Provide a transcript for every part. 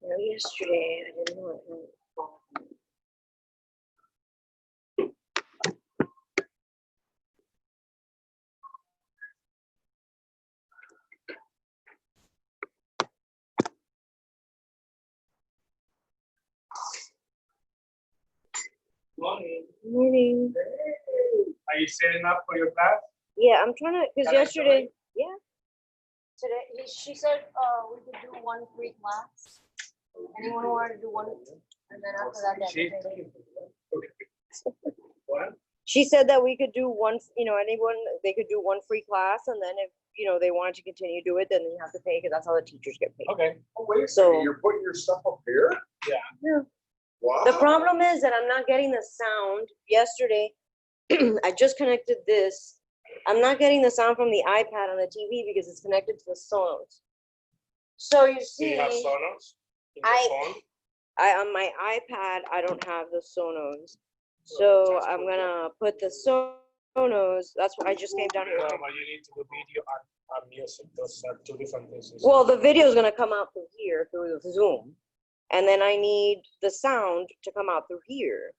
No, yesterday I didn't know it. Morning. Morning. Are you setting up for your class? Yeah, I'm trying to, because Can I yesterday, join? yeah. Today, she said we could do one free class. Anyone wanted to do one, and then after that, What? she said that we could do one, anyone, they could do one free class, and then if, they wanted to continue to do it, then you have to pay, because that's how the teachers get paid. Okay. Oh, wait a So- second, you're putting your stuff up here? Yeah. Yeah. Wow. The problem is that I'm not getting the sound. Yesterday, I just connected this. I'm not getting the sound from the iPad on the TV because it's connected to the Sonos. So you Do see, you have Sonos in your I- phone? on my iPad, I don't have the Sonos. So That's I'm cool. gonna put the Sonos. That's why I just came down here. No, but you need to do video and music. Those are two different things. Well, the video is gonna come out through here, through the Zoom. And then I need the sound to come out through here.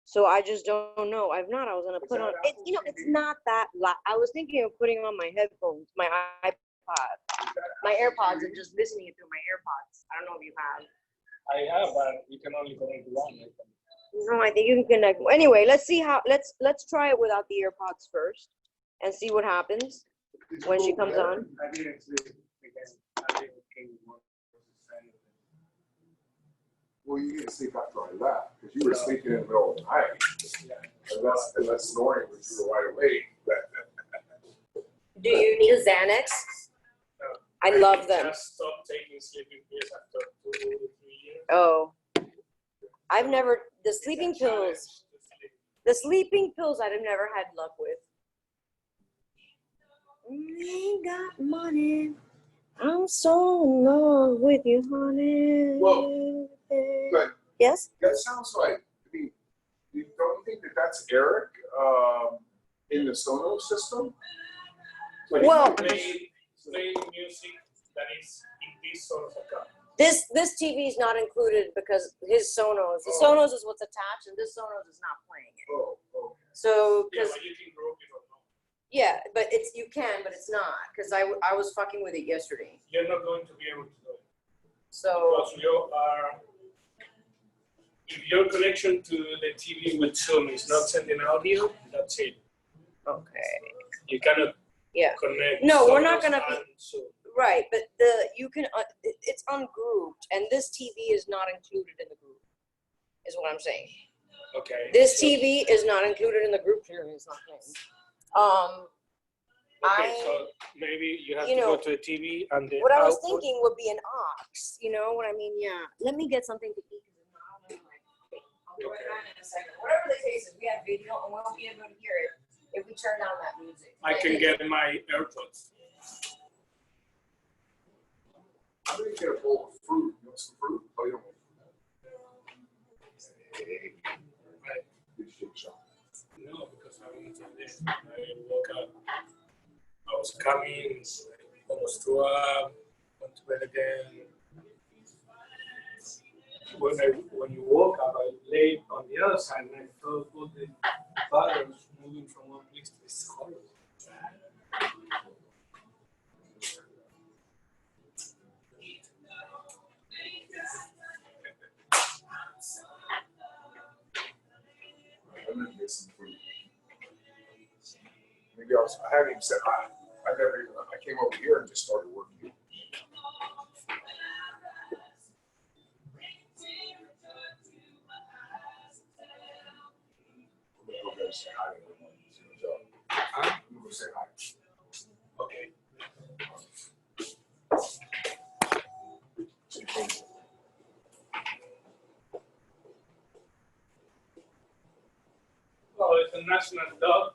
So I just don't know. I was gonna put on it, it's not that loud. I was thinking of putting on my headphones, my iPod, my AirPods, and just listening it through my AirPods. I don't know if you have. I have, but you can only connect one. No, I think you can connect. Anyway, let's see how. Let's try it without the AirPods first, and see what happens when she comes on. I didn't sleep because I didn't came work. Well, you didn't sleep after I left, because you were sleeping in the middle of the night. Unless snoring when you were wide awake. Do you need a Xanax? I love them. Just stopped taking sleeping pills after 2 to 3 years. Oh, I've never the sleeping pills. The sleeping pills I've never had luck with. I ain't got money. I'm so in love with you, honey. Well, but yes? that sounds like, don't you think that that's Eric in the Sonos system? Like, Well, Play music that is in this sort of account. this TV is not included because his Sonos. The Sonos is what's attached, and this Sonos is not playing it. Oh, okay. So, Yeah, because but you can group it or not. yeah, but you can, but it's not because I was fucking with it yesterday. You're not going to be able to do it. So Because if your connection to the TV with Zoom is not sending audio, that's it. okay, You cannot yeah, connect. No, we're not Sonos gonna be- and Zoom. right. But you can it's ungrouped, and this TV is not included in the group. Is what I'm saying. Okay. This so- TV is not included in the group. It's not playing. Okay, so maybe you have to go to the TV and the What I was output. thinking would be an aux. You know what I mean? Yeah. Let me get something to eat. I'll be right back in a second. Whatever the case is, we have video and we won't be able to hear it if we turn down that music. I can get my AirPods. I'm going to get a bowl of fruit. You want some fruit? Oh, you don't want fruit. Right. Good shit, Sean. No, because I went to this. I woke up. I was coming, almost threw up, went to bed again. When you woke up, I laid on the other side and I felt all the buttons moving from one place to this corner. I'm going to get some fruit. Maybe I haven't even said hi. I came over here and just started working. I'm going to say hi to everyone. I'm going to say hi. Okay. Oh, it's a national dog.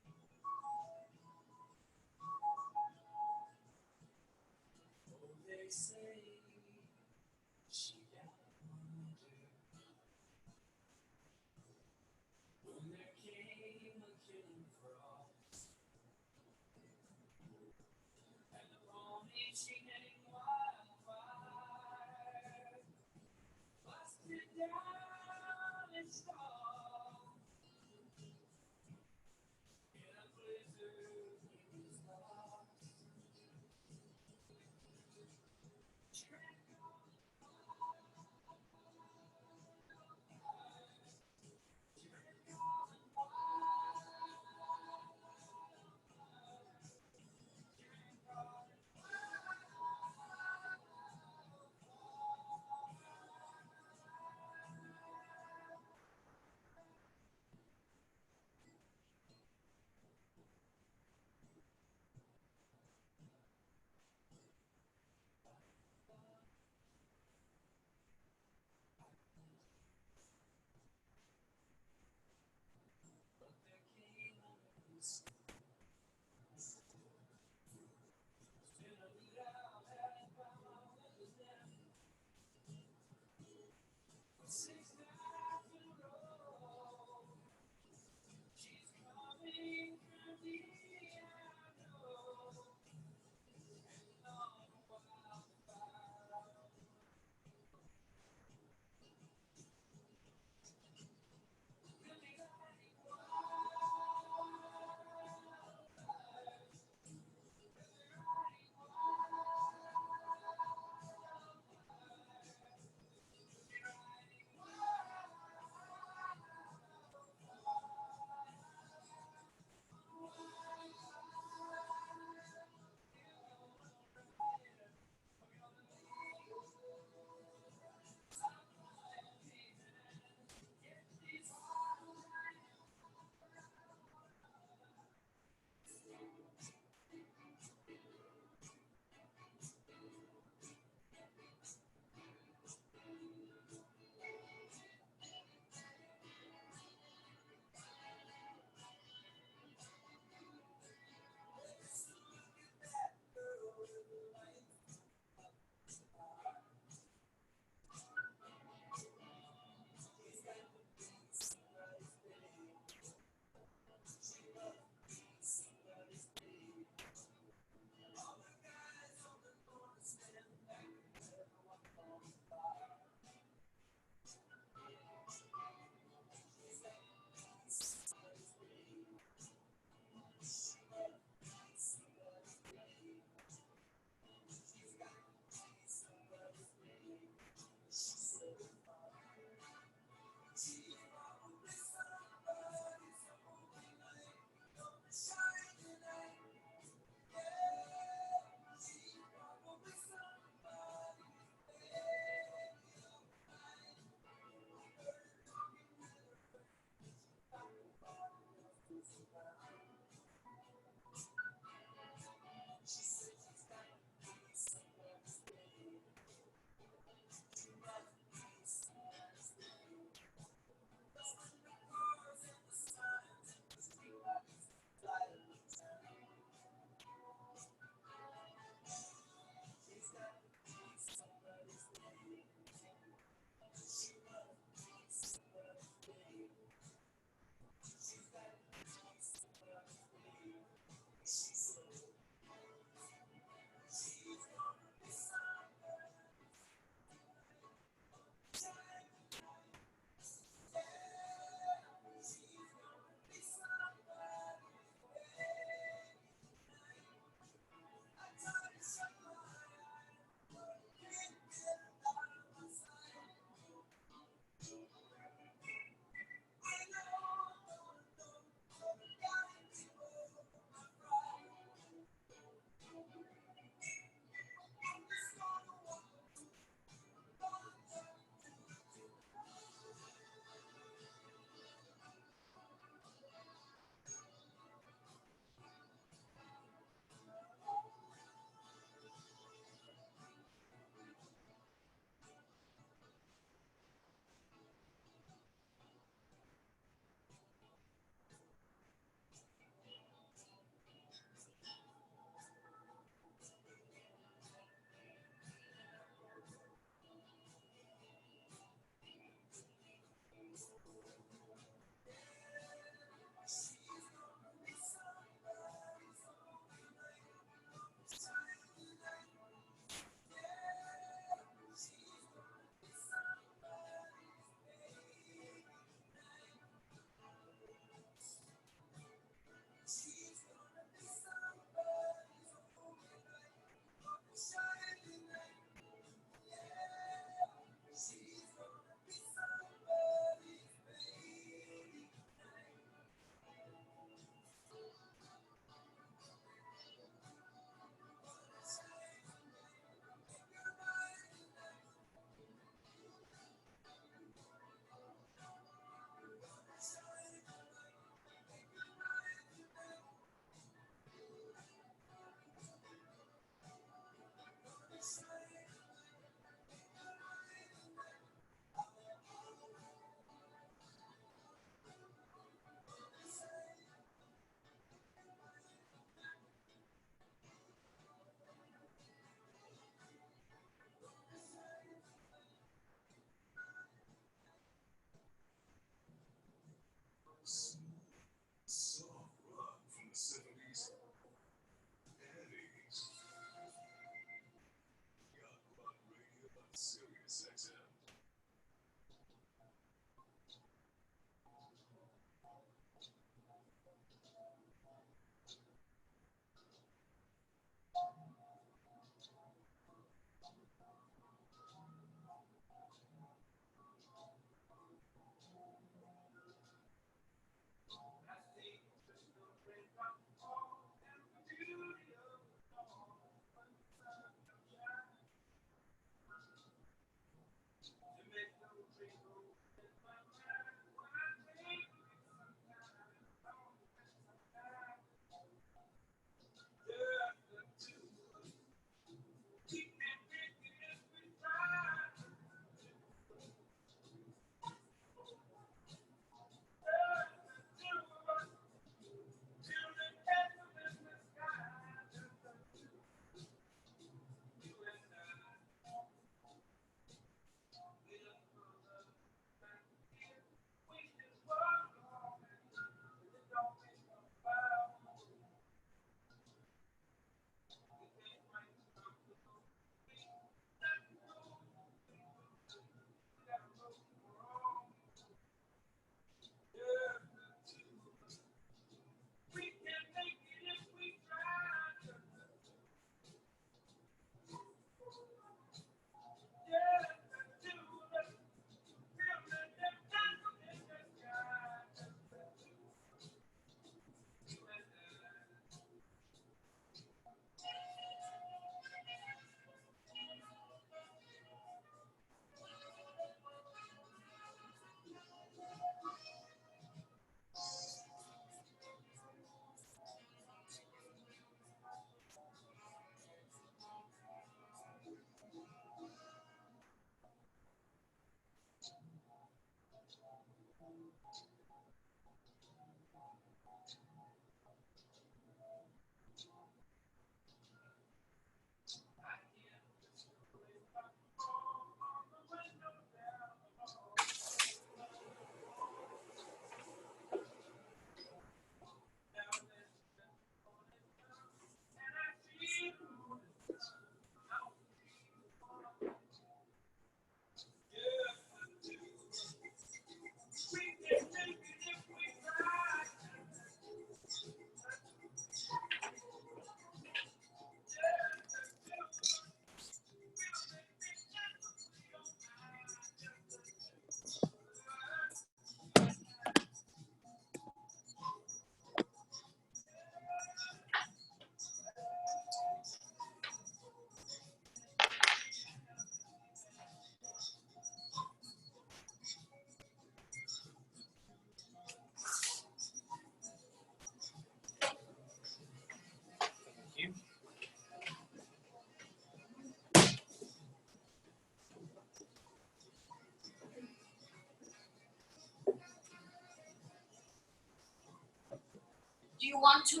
Do you want two?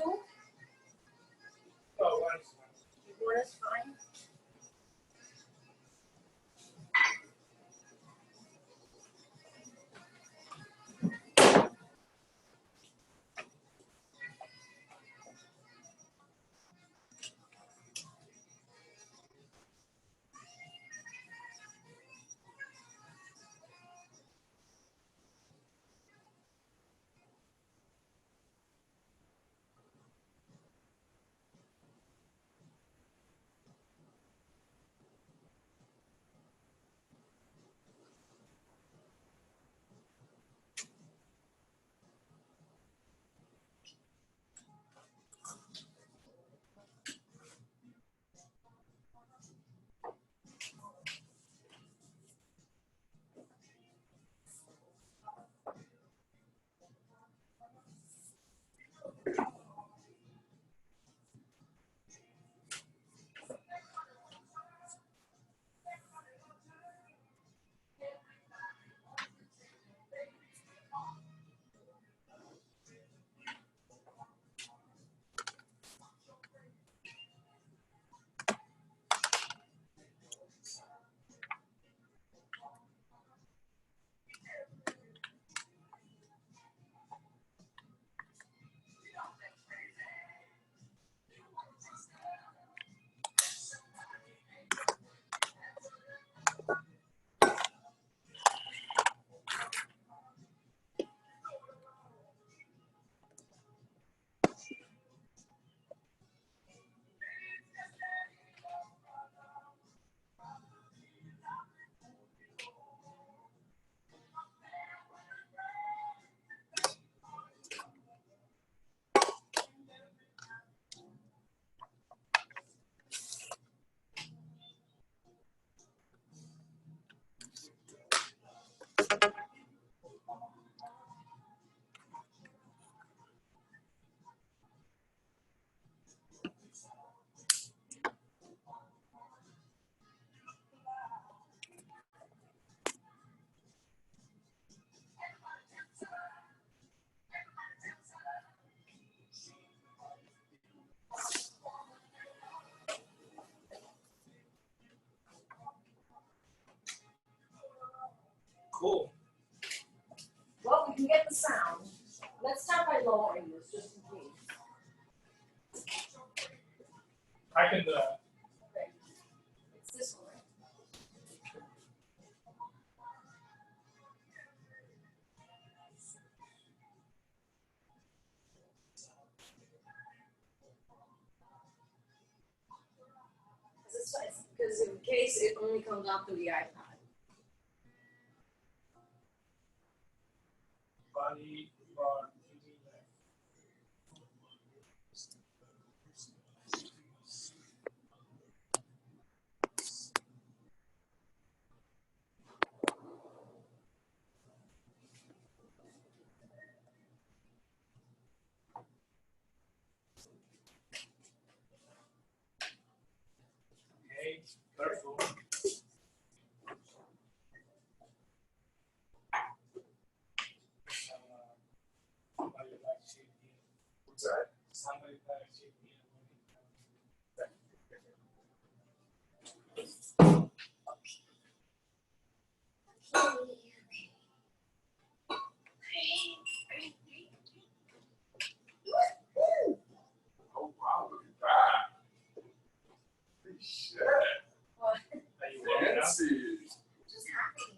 Oh, one is fine. One is fine. Cool. Well, we can get the sound. Let's start by lowering this just in case. I can do that. Okay. It's this one. Because in case it only comes out through the iPad. Body, bar, TV, left. Okay, careful. Somebody like shit here. What's that? Somebody like shit here. Oh wow, look at that. Holy shit. What? Are you warming up? Fancy. I'm just happy.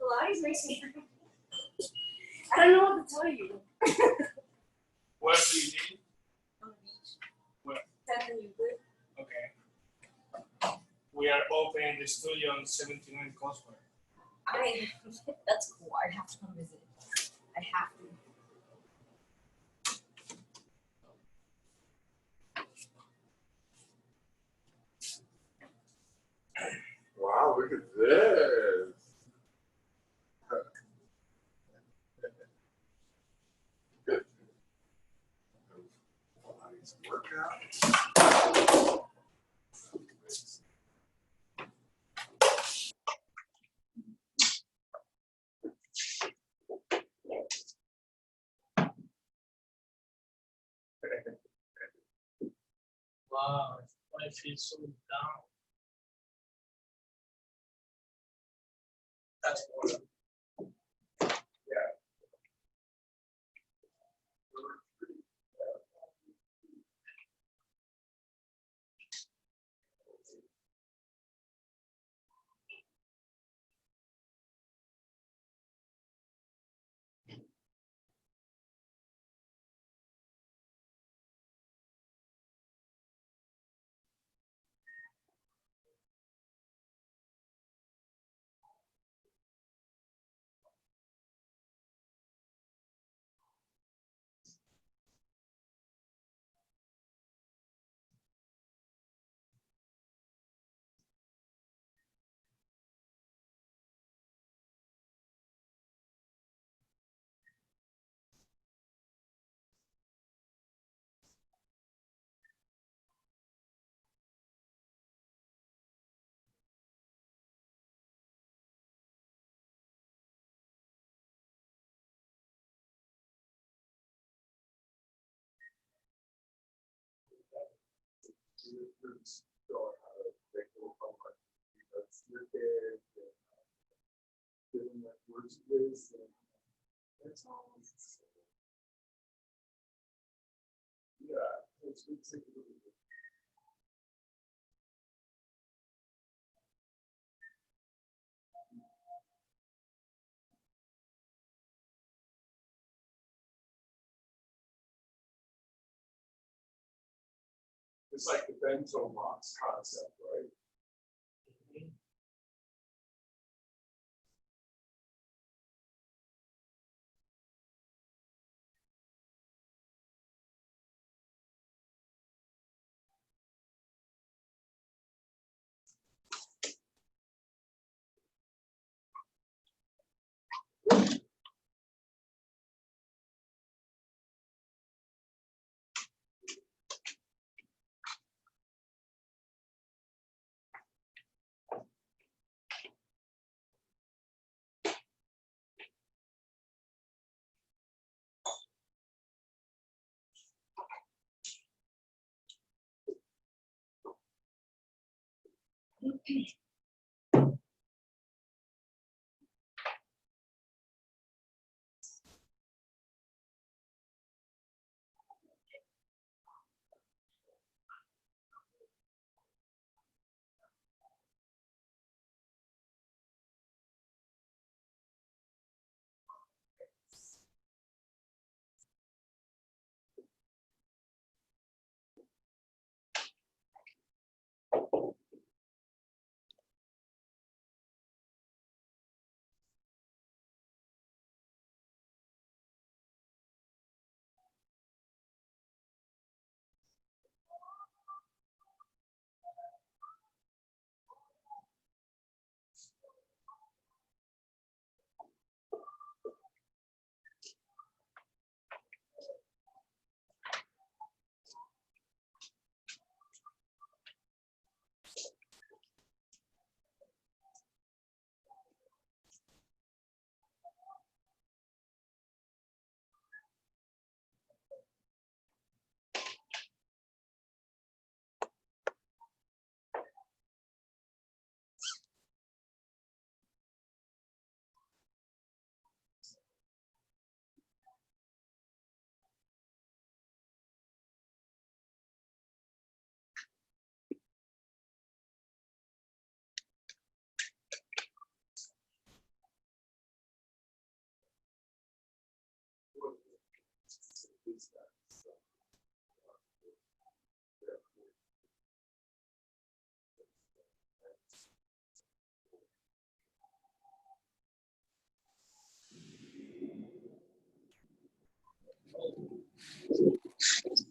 Pilates makes me happy. I don't know what to tell you. Where do you need? On the beach. Where? 10th and Euclid. Okay. We are opening the studio on 79 Cosworth. That's cool. I have to come visit. I have to. Wow, look at this. Good. Workout. Wow, I feel so down. That's what. It's like the bento box concept, right?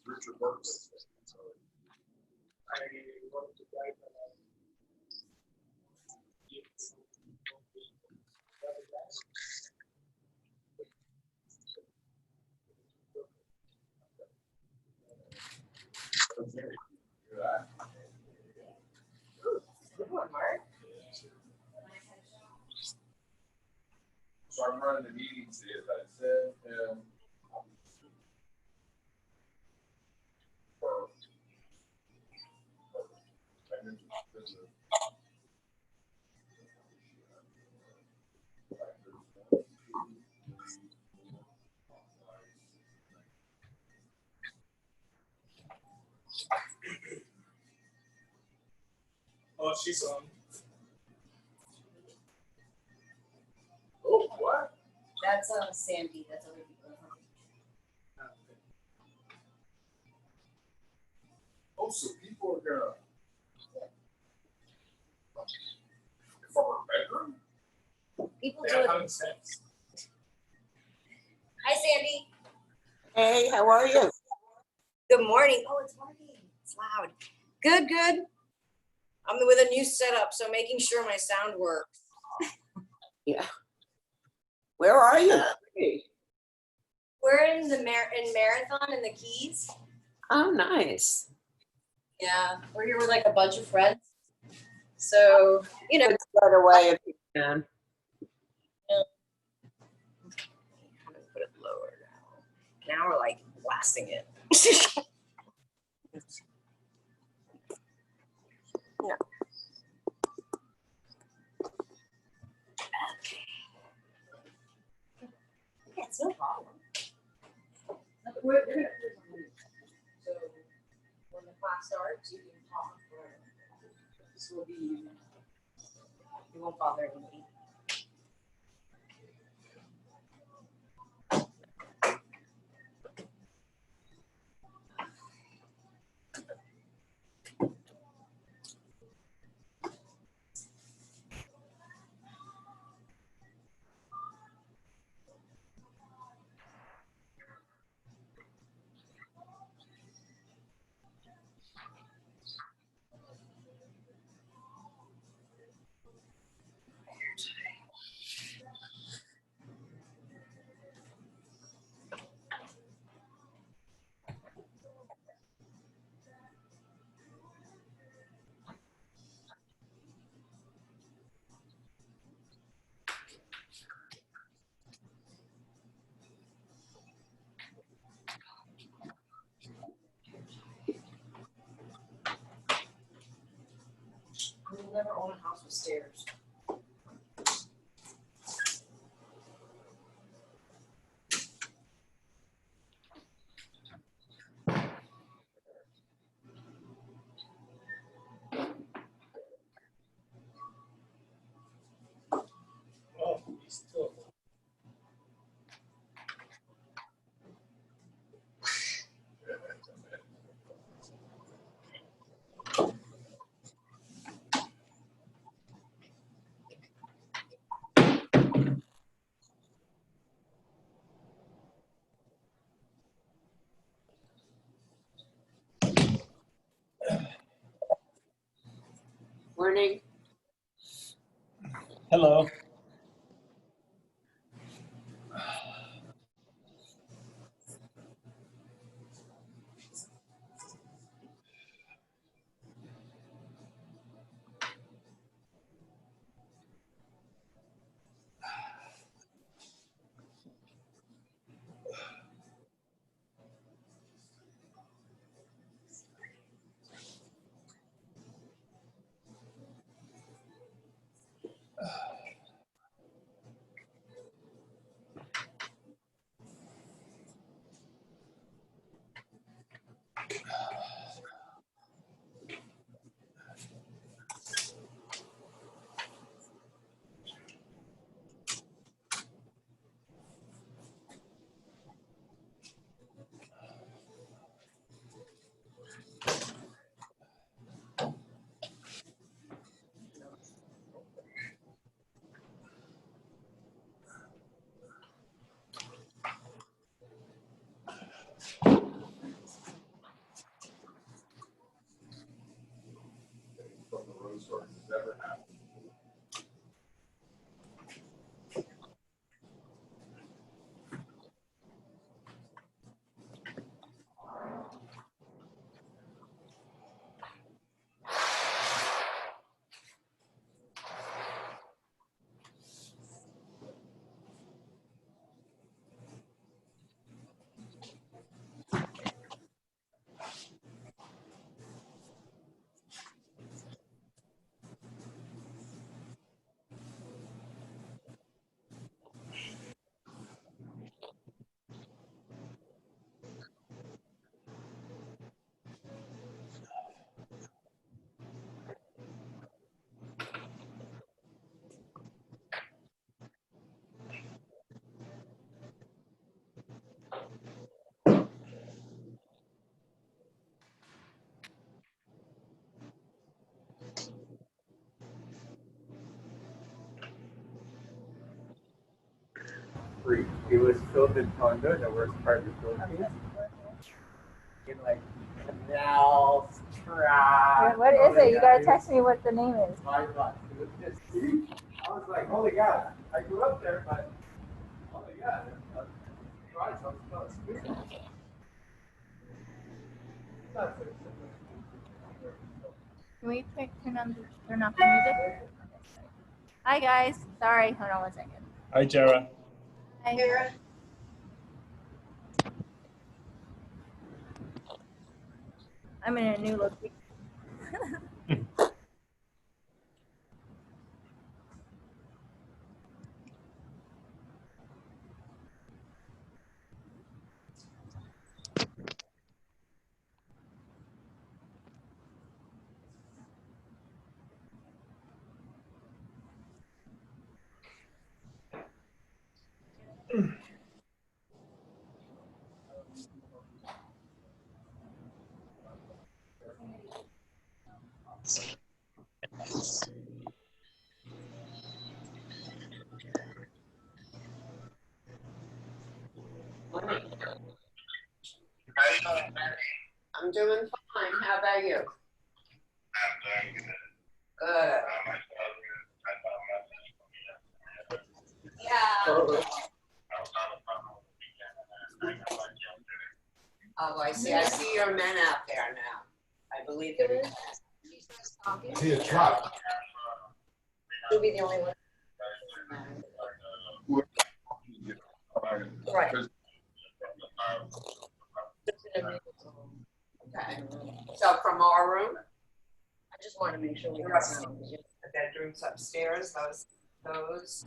Richard Burks. I want to write Good one, Mark. So I'm running the meetings today, as I said, and for she's on. Oh, what? That's Sandy. That's other people. Oh, so people are gonna. From her bedroom? People They do are it. having sex. Hi, Sandy. Hey, how are you? Good morning. Oh, it's working. It's loud. Good, good. I'm with a new setup, so making sure my sound works. Yeah. Where are you? Hey. We're in the Marathon in the Keys. Oh, nice. Yeah, we're here with like a bunch of friends. So, you know, It's right away if you can. put it lower now. Now we're like blasting it. No. Yeah, it's no problem. We're gonna so when the class starts, you can talk. This will be, you won't bother anybody. I will never own a house with stairs. Oh, he's still. Morning. Hello. free. It was filmed in Tondo, the worst part of the Philippines. In like canals, trash. What is it? You gotta text me what the name is. My God, it was just, I was like, holy God, I grew up there, but oh my God, Christ, I was not stupid. Not so stupid. Can we turn off the music? Hi guys. Sorry, hold on one second. Hi, Jhera. Hi. I'm in a new location. I'm doing fine. How about you? Good. Yeah. Oh, I see. I see your men out there now. I believe it. I see a truck. You'll be the only one. Right. Okay. So from our room, I just want to make sure we the have sound. bedrooms upstairs, those.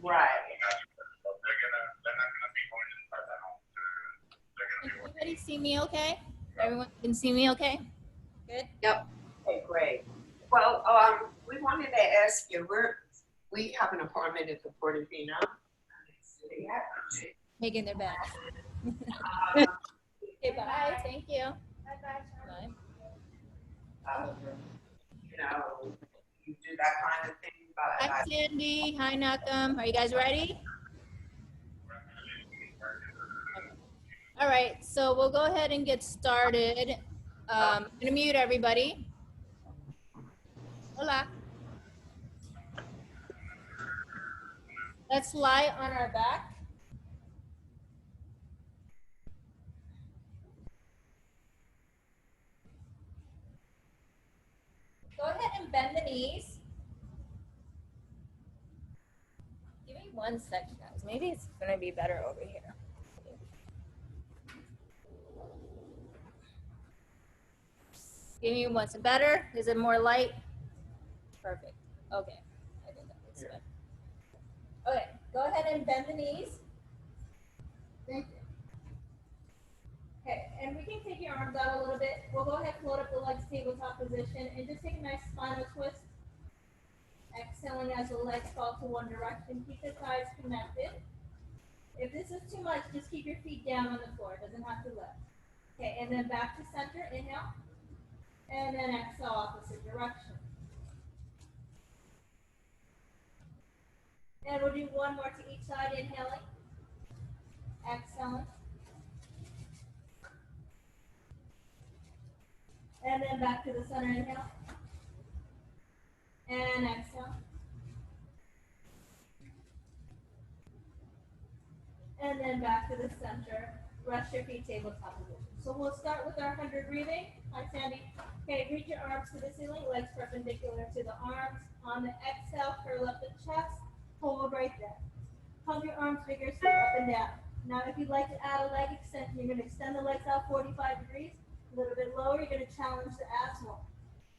Right. Can everybody see me okay? Everyone can see me okay? Good? Yep. Okay, great. Well, we wanted to ask you, we have an apartment at the Portofino. Making their bed. Um, Okay, bye. Thank you. Bye. you know, you do that kind of thing, but Hi, Sandy. Hi, Nakam. Are you guys ready? All right, so we'll go ahead and get started. I'm gonna mute everybody. Hola. Let's lie on our back. Go ahead and bend the knees. Give me 1 second, guys. Maybe it's gonna be better over here. Give me 1 second. Better? Is it more light? Perfect. Okay. I think that looks good. Okay, go ahead and bend the knees. Thank you. Okay, and we can take your arms out a little bit. We'll go ahead and float up the legs tabletop position and just take a nice spinal twist. Exhaling as the legs fall to one direction. Keep the thighs connected. If this is too much, just keep your feet down on the floor. It doesn't have to lift. Okay, and then back to center. Inhale. And then exhale opposite direction. And we'll do one more to each side. Inhaling. Exhaling. And then back to the center. Inhale. And exhale. And then back to the center. Rest your feet tabletop position. So we'll start with our 100 breathing. Hi, Sandy. Okay, reach your arms to the ceiling, legs perpendicular to the arms. On the exhale, curl up the chest, hold right there. Hug your arms vigorously up and down. Now, if you'd like to add a leg extension, you're going to extend the legs out 45 degrees. A little bit lower, you're going to challenge the abs more.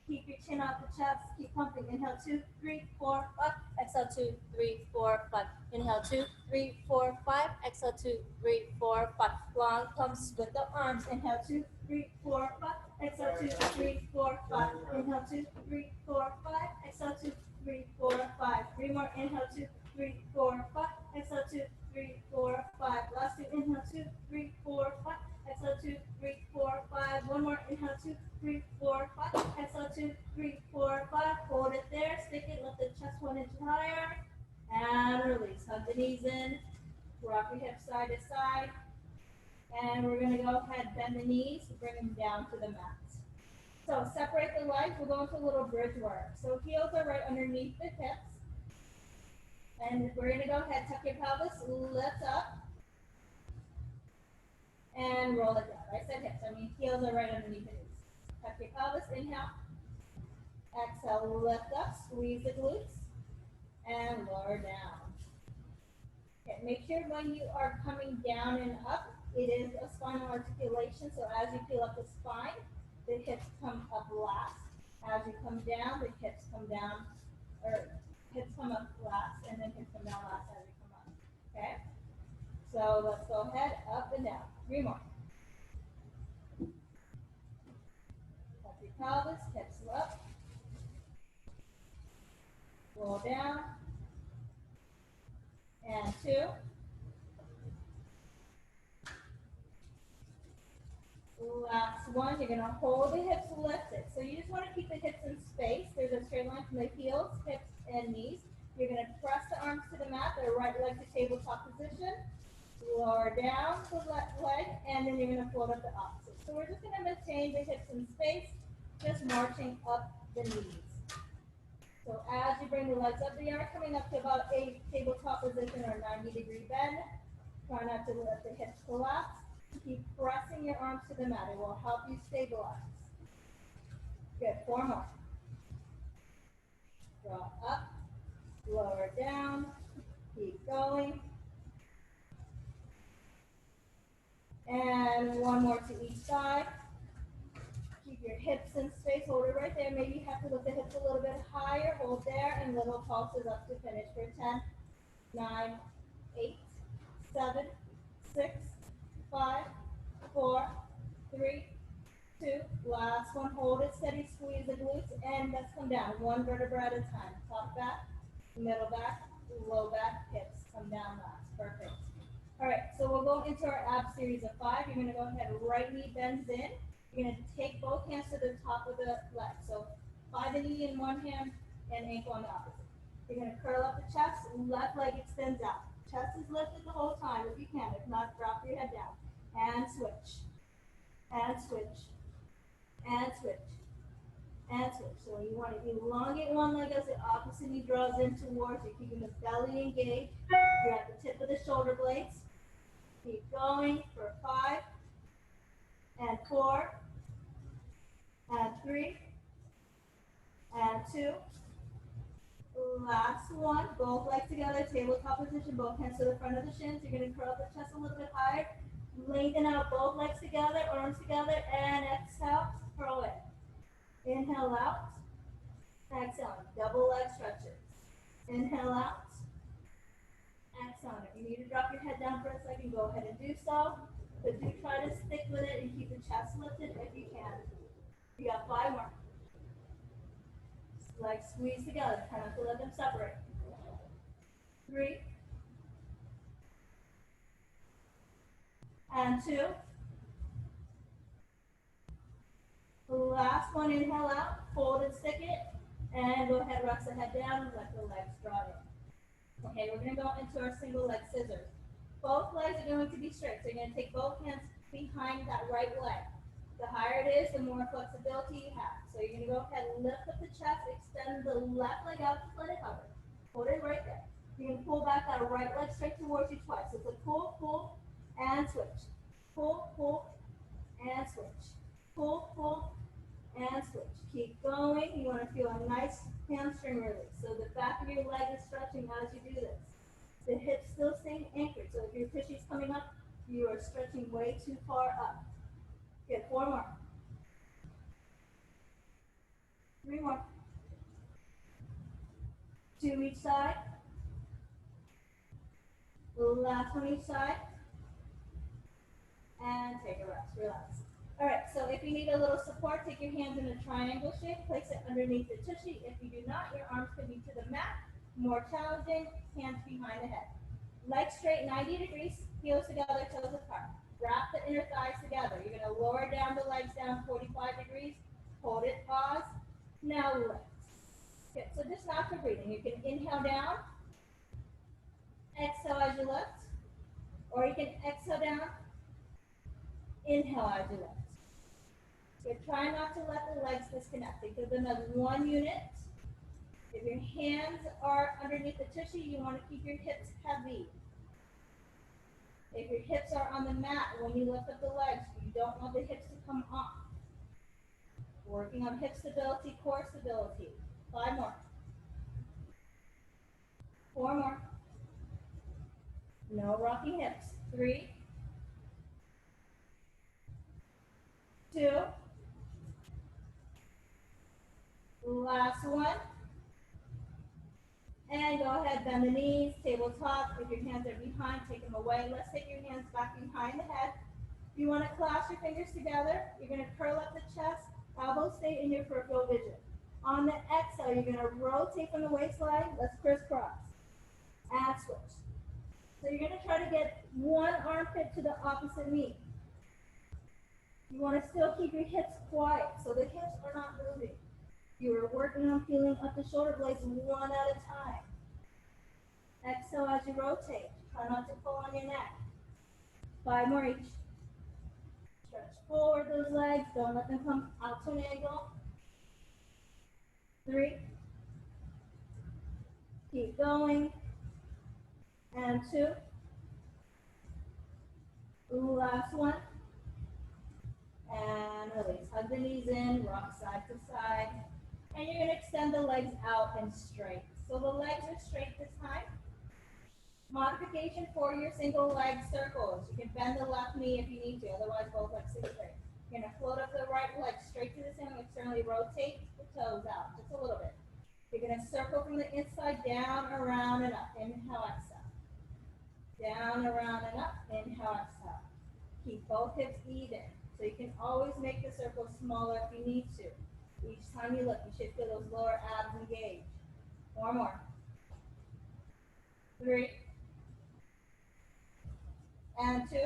Keep your chin off the chest. Keep pumping. Inhale, 2, 3, 4, 5. Exhale, 2, 3, 4, 5. Inhale, 2, 3, 4, 5. Exhale, 2, 3, 4, 5. Long pumps with the arms. Inhale, 2, 3, 4, 5. Exhale, 2, 3, 4, 5. Inhale, 2, 3, 4, 5. Exhale, 2, 3, 4, 5. 3 more. Inhale, 2, 3, 4, 5. Exhale, 2, 3, 4, 5. Last 2. Inhale, 2, 3, 4, 5. Exhale, 2, 3, 4, 5. 1 one more. Inhale, 2, 3, 4, 5. Exhale, 2, 3, 4, 5. Hold it there. Stick it. Lift the chest 1 inch higher. And release. Hug the knees in. Rock your hips side to side. And we're going to go ahead, bend the knees, bring them down to the mat. So separate the legs. We're going to a little bridge work. So heels are right underneath the hips. And we're going to go ahead, tuck your pelvis, lift up, and roll it down. I said hips, I mean heels are right underneath the knees. Tuck your pelvis, inhale. Exhale, lift up, squeeze the glutes, and lower down. Okay, make sure when you are coming down and up, it is a spinal articulation. So as you peel up the spine, the hips come up last. As you come down, the hips come down, or hips come up last, and then hips come down last as you come up. Okay? So let's go ahead, up and down. 3 more. Tuck your pelvis, hips up. Roll down. And 2. Last one, you're gonna hold the hips lifted. So you just wanna keep the hips in space. There's a straight line from the heels, hips, and knees. You're gonna press the arms to the mat, the right leg to tabletop position. Lower down the left leg, and then you're gonna float up the opposite. So we're just gonna maintain the hips in space, just marching up the knees. So as you bring the legs up, they are coming up to about a tabletop position or 90-degree bend. Try not to let the hips collapse. Keep pressing your arms to the mat. It will help you stabilize. Good. 4 more. Draw up, lower down, keep going. And 1 more to each side. Keep your hips in space. Hold it right there. Maybe you have to lift the hips a little bit higher. Hold there and little pulses up to finish for 10, 9, 8, 7, 6, 5, 4, 3, 2. Last one. Hold it steady. Squeeze the glutes and let's come down. 1 vertebra at a time. Top back, middle back, low back, hips. Come down last. Perfect. All right, so we'll go into our ab series of 5. You're going to go ahead, right knee bends in. You're going to take both hands to the top of the leg. So by the knee in one hand and ankle on the opposite. You're going to curl up the chest, left leg extends out. Chest is lifted the whole time if you can. If not, drop your head down. And switch. And switch. And switch. And switch. So you want to elongate one leg as the opposite knee draws in towards you, keeping the belly engaged. You're at the tip of the shoulder blades. Keep going for 5 and 4 and 3 and 2. Last one. Both legs together, tabletop position, both hands to the front of the shins. You're going to curl the chest a little bit higher. Lengthen out both legs together, arms together, and exhale, curl it. Inhale out. Exhale. Double leg stretches. Inhale out. Exhale. If you need to drop your head down for a second, go ahead and do so. But do try to stick with it and keep the chest lifted if you can. You got 5 more. Legs squeeze together. Try not to let them separate. 3 and 2. Last one, inhale out, fold and stick it, and go ahead, rest the head down and let the legs draw in. Okay, we're going to go into our single leg scissors. Both legs are going to be straight, so you're going to take both hands behind that right leg. The higher it is, the more flexibility you have. So you're going to go ahead and lift up the chest, extend the left leg out, just let it hover. Hold it right there. You're going to pull back that right leg straight towards you twice. So it's a pull, pull, and switch. Pull, pull, and switch. Pull, pull, and switch. Keep going. You want to feel a nice hamstring release. So the back of your leg is stretching as you do this. The hips still staying anchored. So if your tushy's coming up, you are stretching way too far up. Good. 4 more. 3 more. 2 each side. Last one each side. And take a rest. Relax. All right, so if you need a little support, take your hands in a triangle shape, place it underneath the tushy. If you do not, your arms can be to the mat. More challenging, hands behind the head. Legs straight, 90 degrees, heels together, toes apart. wrap the inner thighs together. You're gonna lower down the legs down 45 degrees, hold it, pause, now lift. Good, so just not for breathing. You can inhale down, exhale as you lift, or you can exhale down, inhale as you lift. So try not to let the legs disconnect. Think of them as one unit. If your hands are underneath the tushy, you want to keep your hips heavy. If your hips are on the mat, when you lift up the legs, you don't want the hips to come off. Working on hip stability, core stability. 5 more. 4 more. No rocking hips. 3, 2, last one. And go ahead, bend the knees, tabletop. If your hands are behind, take them away. Let's take your hands back behind the head. If you want to clasp your fingers together, you're going to curl up the chest, elbows stay in your peripheral vision. On the exhale, you're going to rotate from the waistline. Let's crisscross. And switch. So you're going to try to get one armpit to the opposite knee. You want to still keep your hips quiet, so the hips are not moving. You are working on feeling up the shoulder blades one at a time. Exhale as you rotate. Try not to pull on your neck. 5 more each. Stretch forward those legs. Don't let them come out to an angle. 3. Keep going. And 2. Last one. And release. Hug the knees in, rock side to side. And you're going to extend the legs out and straight. So the legs are straight this time. Modification for your single leg circles. You can bend the left knee if you need to, otherwise both legs stay straight. You're going to float up the right leg straight to the ceiling, externally rotate the toes out just a little bit. You're going to circle from the inside, down, around, and up. Inhale, exhale. Down, around, and up. Inhale, exhale. Keep both hips even. So you can always make the circle smaller if you need to. Each time you lift, you should feel those lower abs engaged. 4 more. 3. And 2.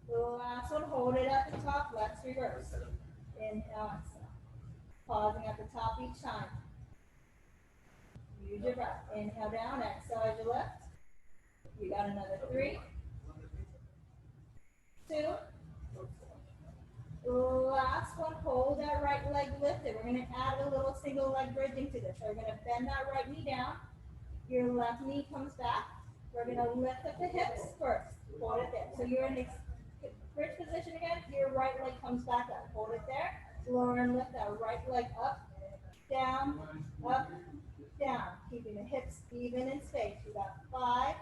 The last one, hold it at the top. Let's reverse. Inhale, exhale. Pausing at the top each time. Use your breath. Inhale down, exhale as you lift. You got another 3. 2. Last one, hold that right leg lifted. We're going to add a little single leg bridging to this. So we're going to bend that right knee down. Your left knee comes back. We're going to lift up the hips first. Hold it there. So you're in the bridge position again. Your right leg comes back up. Hold it there. Lower and lift that right leg up, down, keeping the hips even in space. We got 5,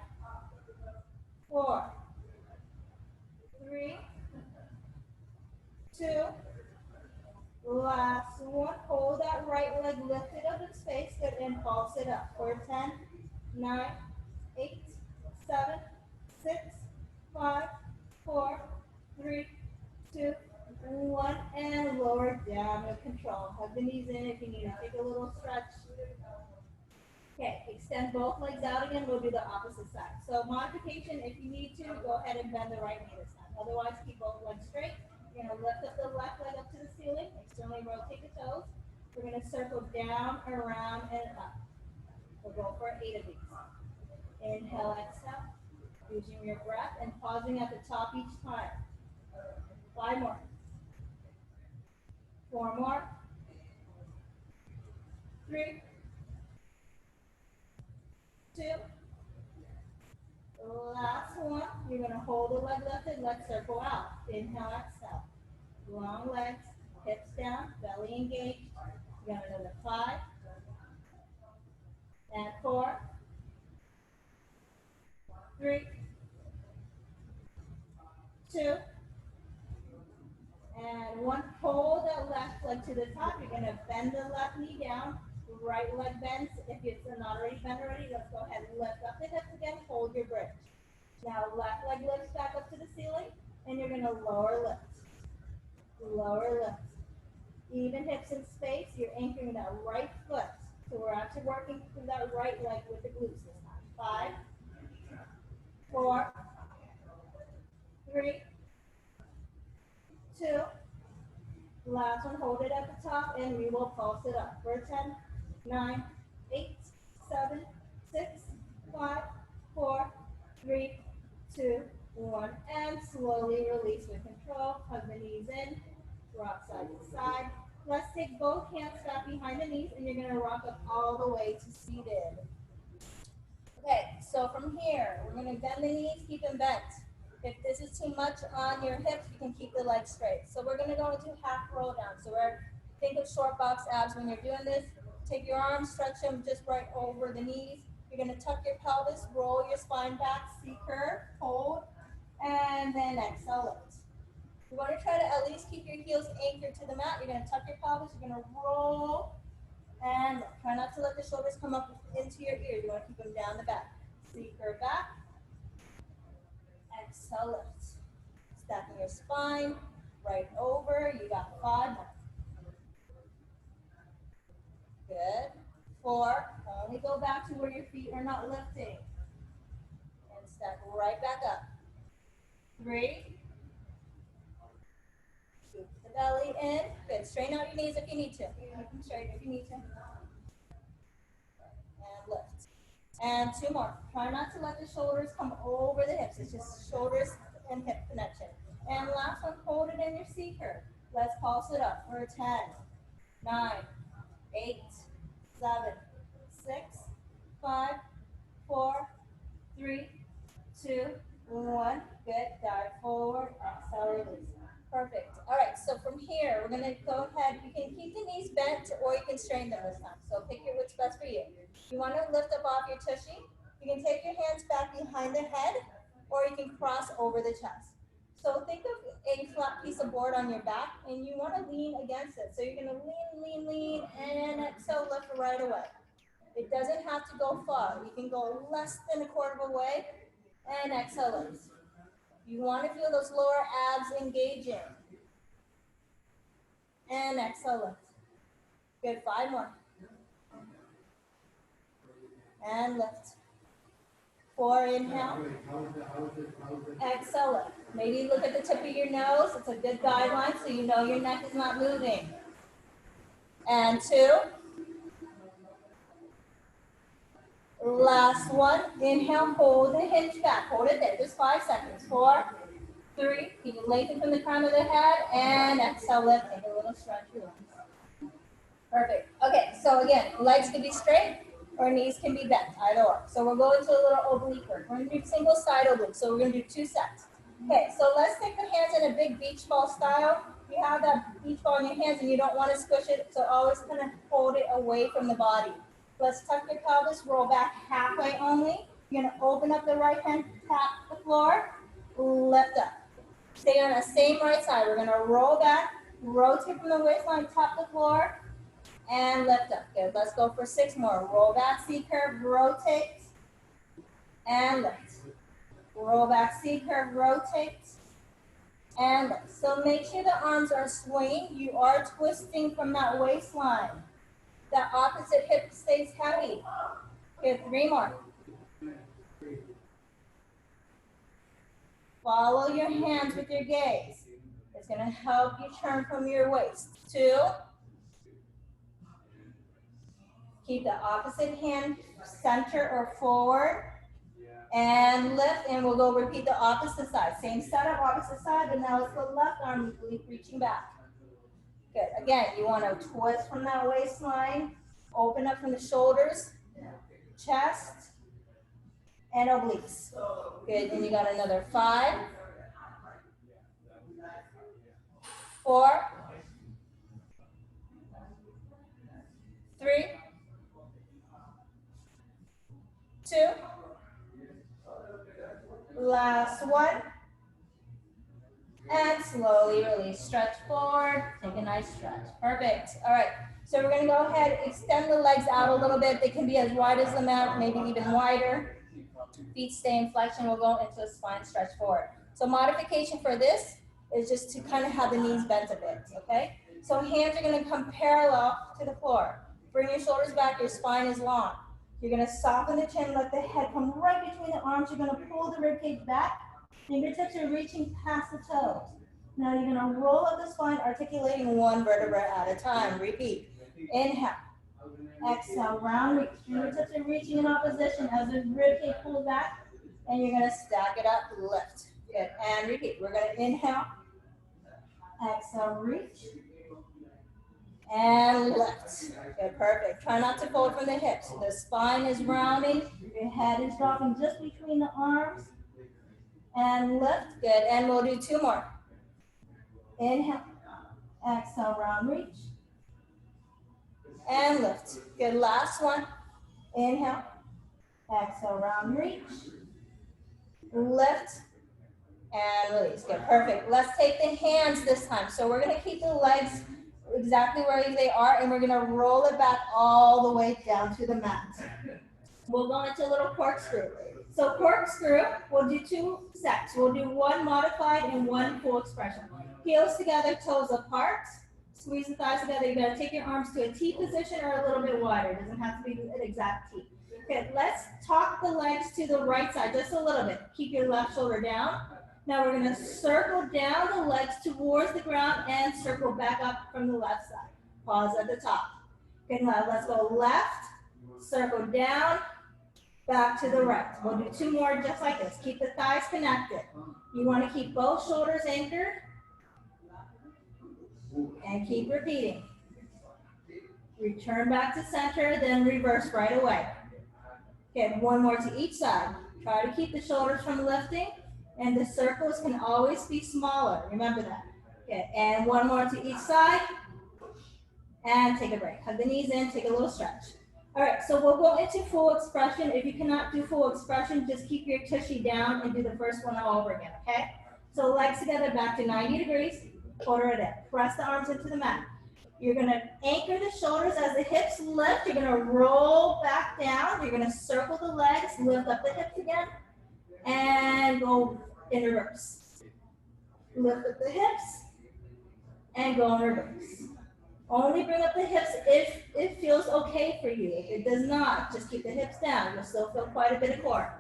4, 3, 2, last one. Hold that right leg lifted up in space. Good, and pulse it up for 10, 9, 8, 7, 6, 5, 4, 3, 2, 1, and lower down with control. Hug the knees in if you need to take a little stretch. Okay, extend both legs out again. We'll do the opposite side. So modification, if you need to, go ahead and bend the right knee this time. Otherwise, keep both legs straight. You're going to lift up the left leg up to the ceiling. Externally rotate the toes. We're going to circle down, around, and up. We'll go for 8 of these. Inhale, exhale. Using your breath and pausing at the top each time. 5 more. 4 more. 3, 2. Last one. You're going to hold the leg lifted, leg circle out. Inhale, exhale. Long legs, hips down, belly engaged. You got another 5. And 4. 3, 2. And 1. Hold that left leg to the top. You're going to bend the left knee down. Right leg bends. If it's not already bent already, let's go ahead and lift up the hips again. Hold your bridge. Now left leg lifts back up to the ceiling, and you're going to lower lift. Lower lift. Even hips in space. You're anchoring that right foot. So we're actually working through that right leg with the glutes this time. 5, 4, 3, 2, last one, hold it at the top, and we will pulse it up. For 10, 9, 8, 7, 6, 5, 4, 3, 2, 1, and slowly release with control. Hug the knees in, rock side to side. Let's take both hands back behind the knees, and you're gonna rock up all the way to seated. Okay, so from here, we're gonna bend the knees, keep them bent. If this is too much on your hips, you can keep the legs straight. So we're gonna go into half roll down. So think of short box abs when you're doing this. Take your arms, stretch them just right over the knees. You're gonna tuck your pelvis, roll your spine back, C-curve, hold, and then exhale lift. You wanna try to at least keep your heels anchored to the mat. You're gonna tuck your pelvis, you're gonna roll, and lift. Try not to let the shoulders come up into your ears. You wanna keep them down the back. C-curve back, exhale lift. Stacking your spine, right over, you got 5 more. Good. 4, only go back to where your feet are not lifting. And step right back up. 3, scoop the belly in. Good, straighten out your knees if you need to. Keep them straight if you need to. And lift. And 2 more. Try not to let the shoulders come over the hips. It's just shoulders and hip connection. And last one, hold it in your C-curve. Let's pulse it up for 10, 9, 8, 7, 6, 5, 4, 3, 2, 1. Good. Dive forward. Exhale, release. Perfect. All right. So from here, we're going to go ahead. You can keep the knees bent or you can straighten them this time. So pick what's best for you. You want to lift up off your tushy. You can take your hands back behind the head or you can cross over the chest. So think of a flat piece of board on your back and you want to lean against it. So you're going to lean, and exhale, lift right away. It doesn't have to go far. You can go less than a quarter of a way and exhale lift. You want to feel those lower abs engaging. And exhale lift. Good, 5 more. And lift. 4, inhale. Exhale lift. Maybe look at the tip of your nose. It's a good guideline so you know your neck is not moving. And 2. Last one. Inhale, hold the hinge back. Hold it there, just 5 seconds. 4, 3. Can you lengthen from the crown of the head? And exhale, lift. Take a little stretch, relax. Perfect. Okay, so again, legs can be straight or knees can be bent, either or. So we're going to a little oblique work. We're going to do single side oblique. So we're going to do 2 sets. Okay, so let's take the hands in a big beach ball style. You have that beach ball in your hands and you don't want to squish it, so always kind of hold it away from the body. Let's tuck your pelvis, roll back halfway only. You're going to open up the right hand, tap the floor, lift up. Stay on the same right side. We're going to roll back, rotate from the waistline, tap the floor, and lift up. Good. Let's go for 6 more. Roll back, C-curve, rotate, and lift. Roll back, C-curve, rotate, and lift. So make sure the arms are swinging. You are twisting from that waistline. The opposite hip stays heavy. Good. 3 more. Follow your hands with your gaze. It's going to help you turn from your waist. 2. Keep the opposite hand center or forward. And lift, and we'll go repeat the opposite side. Same setup, opposite side, but now let's go left arm reaching back. Good. Again, you want to twist from that waistline. Open up from the shoulders, chest, and obliques. Good. And you got another 5, 4, 3, 2. Last one. And slowly release. Stretch forward. Take a nice stretch. Perfect. All right. So we're going to go ahead, extend the legs out a little bit. They can be as wide as the mat, maybe even wider. Feet stay in flexion. We'll go into a spine stretch forward. So modification for this is just to kind of have the knees bent a bit, okay? So hands are going to come parallel to the floor. Bring your shoulders back. Your spine is long. You're going to soften the chin. Let the head come right between the arms. You're going to pull the ribcage back. Fingertips are reaching past the toes. Now you're gonna roll up the spine, articulating one vertebra at a time. Repeat. Inhale. Exhale, round reach. Fingertips are reaching in opposition as the ribcage pulls back, and you're gonna stack it up, lift. Good, and repeat. We're gonna inhale, exhale, reach, and lift. Good, perfect. Try not to fold from the hips. The spine is rounding, your head is dropping just between the arms, and lift. Good, and we'll do two more. Inhale, exhale, round reach, and lift. Good, last one. Inhale, exhale, round reach, lift, and release. Good, perfect. Let's take the hands this time. So we're gonna keep the legs exactly where they are, and we're gonna roll it back all the way down to the mat. We'll go into a little corkscrew. So corkscrew, we'll do two sets. We'll do one modified and one full expression. Heels together, toes apart. Squeeze the thighs together. You're gonna take your arms to a T position or a little bit wider. It doesn't have to be an exact T. Okay, let's tuck the legs to the right side just a little bit. Keep your left shoulder down. Now we're gonna circle down the legs towards the ground and circle back up from the left side. Pause at the top. Okay, now let's go left, circle down, back to the right. We'll do two more just like this. Keep the thighs connected. You wanna keep both shoulders anchored and keep repeating. Return back to center, then reverse right away. Okay, one more to each side. Try to keep the shoulders from lifting, and the circles can always be smaller. Remember that. Okay, and one more to each side, and take a break. Hug the knees in, take a little stretch. All right, so we'll go into full expression. If you cannot do full expression, just keep your tushy down and do the first one all over again, okay? So legs together back to 90 degrees, quarter it in. Press the arms into the mat. You're gonna anchor the shoulders as the hips lift. You're gonna roll back down. You're gonna circle the legs, lift up the hips again, and go in reverse. Lift up the hips, and go in reverse. Only bring up the hips if it feels okay for you. If it does not, just keep the hips down. You'll still feel quite a bit of core.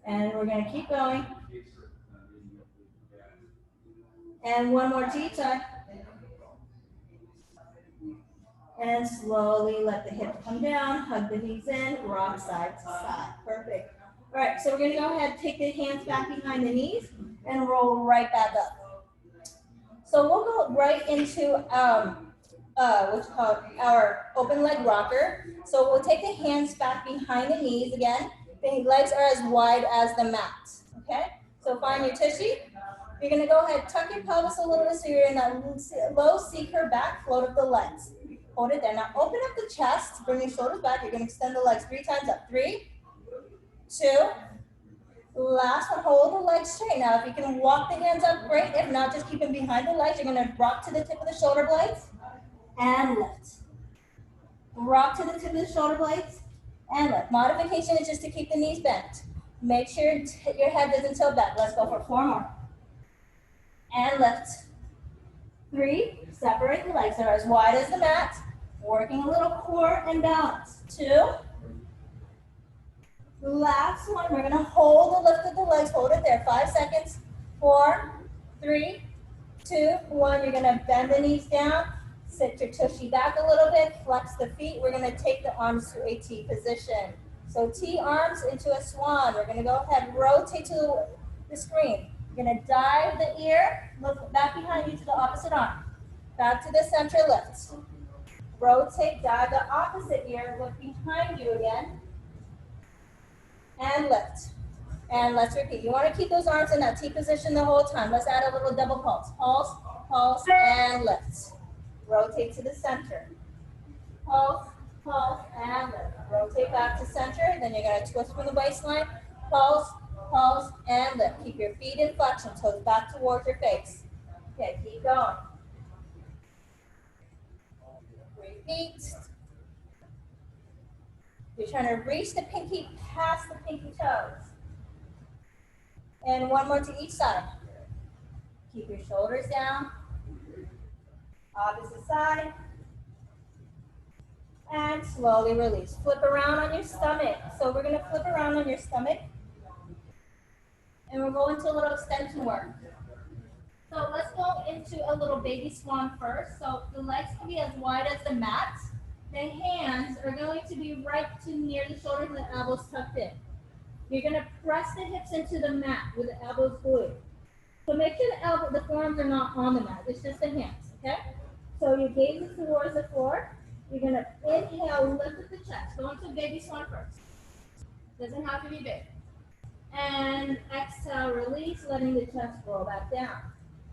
And we're gonna keep going. And one more to each side. And slowly let the hips come down, hug the knees in, rock side to side. Perfect. All right, so we're gonna go ahead, take the hands back behind the knees and roll right back up. So we'll go right into what's called our open leg rocker. So we'll take the hands back behind the knees again. The legs are as wide as the mat, okay? So find your tushy. You're gonna go ahead, tuck your pelvis a little bit so you're in a low C curve back, float up the legs. Hold it there. Now open up the chest, bring your shoulders back. You're gonna extend the legs 3 times up. 3, 2, last one, hold the legs straight. Now if you can walk the hands up, great. If not, just keep them behind the legs. You're gonna rock to the tip of the shoulder blades and lift. Rock to the tip of the shoulder blades and lift. Modification is just to keep the knees bent. Make sure your head doesn't tilt back. Let's go for 4 more. And lift. 3, separate the legs. They're as wide as the mat. Working a little core and balance. 2. Last one, we're gonna hold the lift of the legs, hold it there, 5 seconds. 4, 3, 2, 1. You're gonna bend the knees down, sit your tushy back a little bit, flex the feet. We're gonna take the arms to a T position. So T arms into a swan. We're gonna go ahead, rotate to the screen. You're gonna dive the ear, look back behind you to the opposite arm. Back to the center, lift. Rotate, dive the opposite ear, look behind you again, and lift. And let's repeat. You want to keep those arms in that T position the whole time. Let's add a little double pulse. Pulse, pulse, and lift. Rotate to the center. Pulse, pulse, and lift. Rotate back to center. Then you're going to twist from the waistline. Pulse, pulse, and lift. Keep your feet in flexion, toes back towards your face. Okay, keep going. Repeat. You're trying to reach the pinky past the pinky toes. And one more to each side. Keep your shoulders down. Opposite side. And slowly release. Flip around on your stomach. So we're going to flip around on your stomach. and we're going to a little extension work. So let's go into a little baby swan first. So the legs can be as wide as the mat. The hands are going to be right to near the shoulders and the elbows tucked in. You're going to press the hips into the mat with the elbows glued. So make sure the forearms are not on the mat. It's just the hands, okay? So your gaze is towards the floor. You're going to inhale, lift up the chest. Go into baby swan first. Doesn't have to be big. And exhale, release, letting the chest roll back down.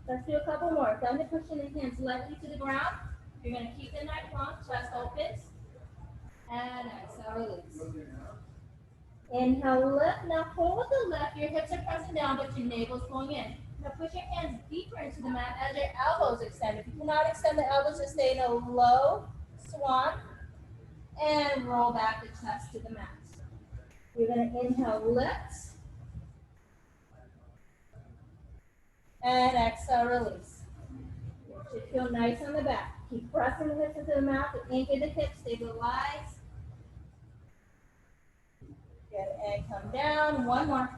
Let's do a couple more. Thumb to pushing the hands lightly to the ground. You're going to keep the neck long, chest opens. And exhale, release. Inhale, lift. Now hold with the left. Your hips are pressing down, but your navel's going in. Now push your hands deeper into the mat as your elbows extend. If you cannot extend the elbows, just stay in a low swan and roll back the chest to the mat. You're going to inhale, lift. And exhale, release. You should feel nice on the back. Keep pressing the hips into the mat, anchor the hips, stabilize. Good, and come down. One more.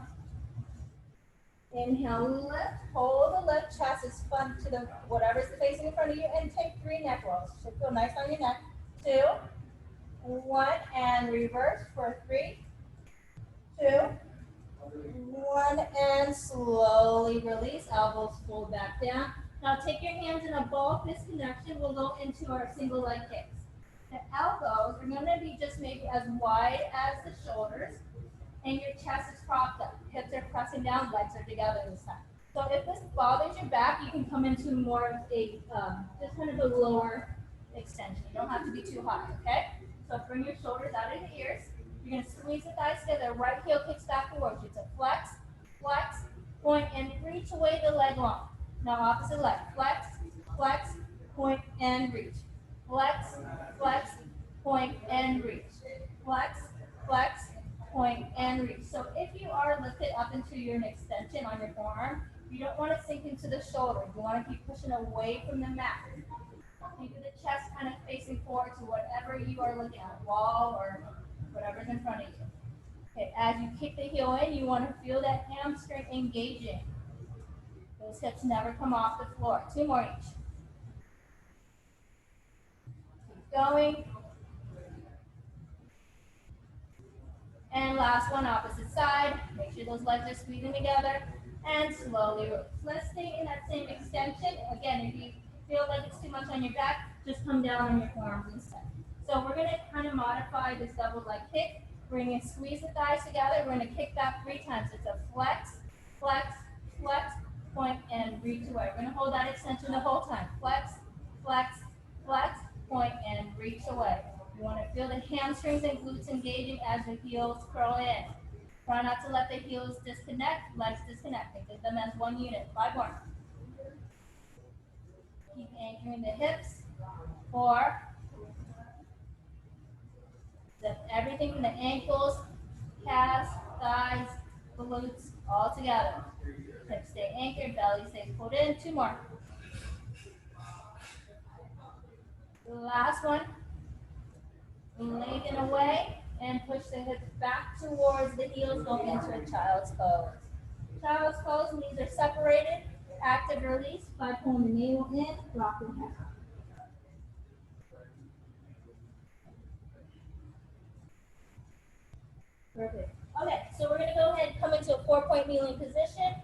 Inhale, lift. Hold the left chest is spun to the whatever's facing in front of you, and take 3 neck rolls. Should feel nice on your neck. 2, 1, and reverse for 3, 2, 1, and slowly release. Elbows fold back down. Now take your hands in a ball fist connection. We'll go into our single leg kicks. The elbows are going to be just maybe as wide as the shoulders, and your chest is propped up. Hips are pressing down, legs are together this time. So if this bothers your back, you can come into more of a, just kind of a lower extension. You don't have to be too high, okay? So bring your shoulders out of the ears. You're going to squeeze the thighs together. Right heel kicks back towards you. It's a flex, flex, point, and reach away the leg long. Now opposite leg. Flex, flex, point, and reach. Flex, flex, point, and reach. Flex, flex, point, and reach. So if you are lifted up into your extension on your forearm, you don't want to sink into the shoulder. You want to keep pushing away from the mat. Think of the chest kind of facing forward to whatever you are looking at, wall or whatever's in front of you. Okay, as you kick the heel in, you want to feel that hamstring engaging. Those hips never come off the floor. 2 more each. Keep going. And last one, opposite side. Make sure those legs are squeezing together. And slowly release. Let's stay in that same extension. Again, if you feel like it's too much on your back, just come down on your forearms instead. So we're going to kind of modify this double leg kick. We're going to squeeze the thighs together. We're going to kick back 3 times. It's a flex, flex, flex, point, and reach away. We're going to hold that extension the whole time. Flex, flex, flex, point, and reach away. You want to feel the hamstrings and glutes engaging as the heels curl in. Try not to let the heels disconnect, legs disconnect. Think of them as one unit. 5 more. Keep anchoring the hips. 4. Zip everything from the ankles, calves, thighs, glutes, all together. Hips stay anchored, belly stays pulled in. 2 more. Last one. Lengthen away and push the hips back towards the heels, go into a child's pose. Child's pose, knees are separated. Active release by pulling the navel in, drop the head. Perfect. Okay, so we're going to go ahead and come into a 4-point kneeling position.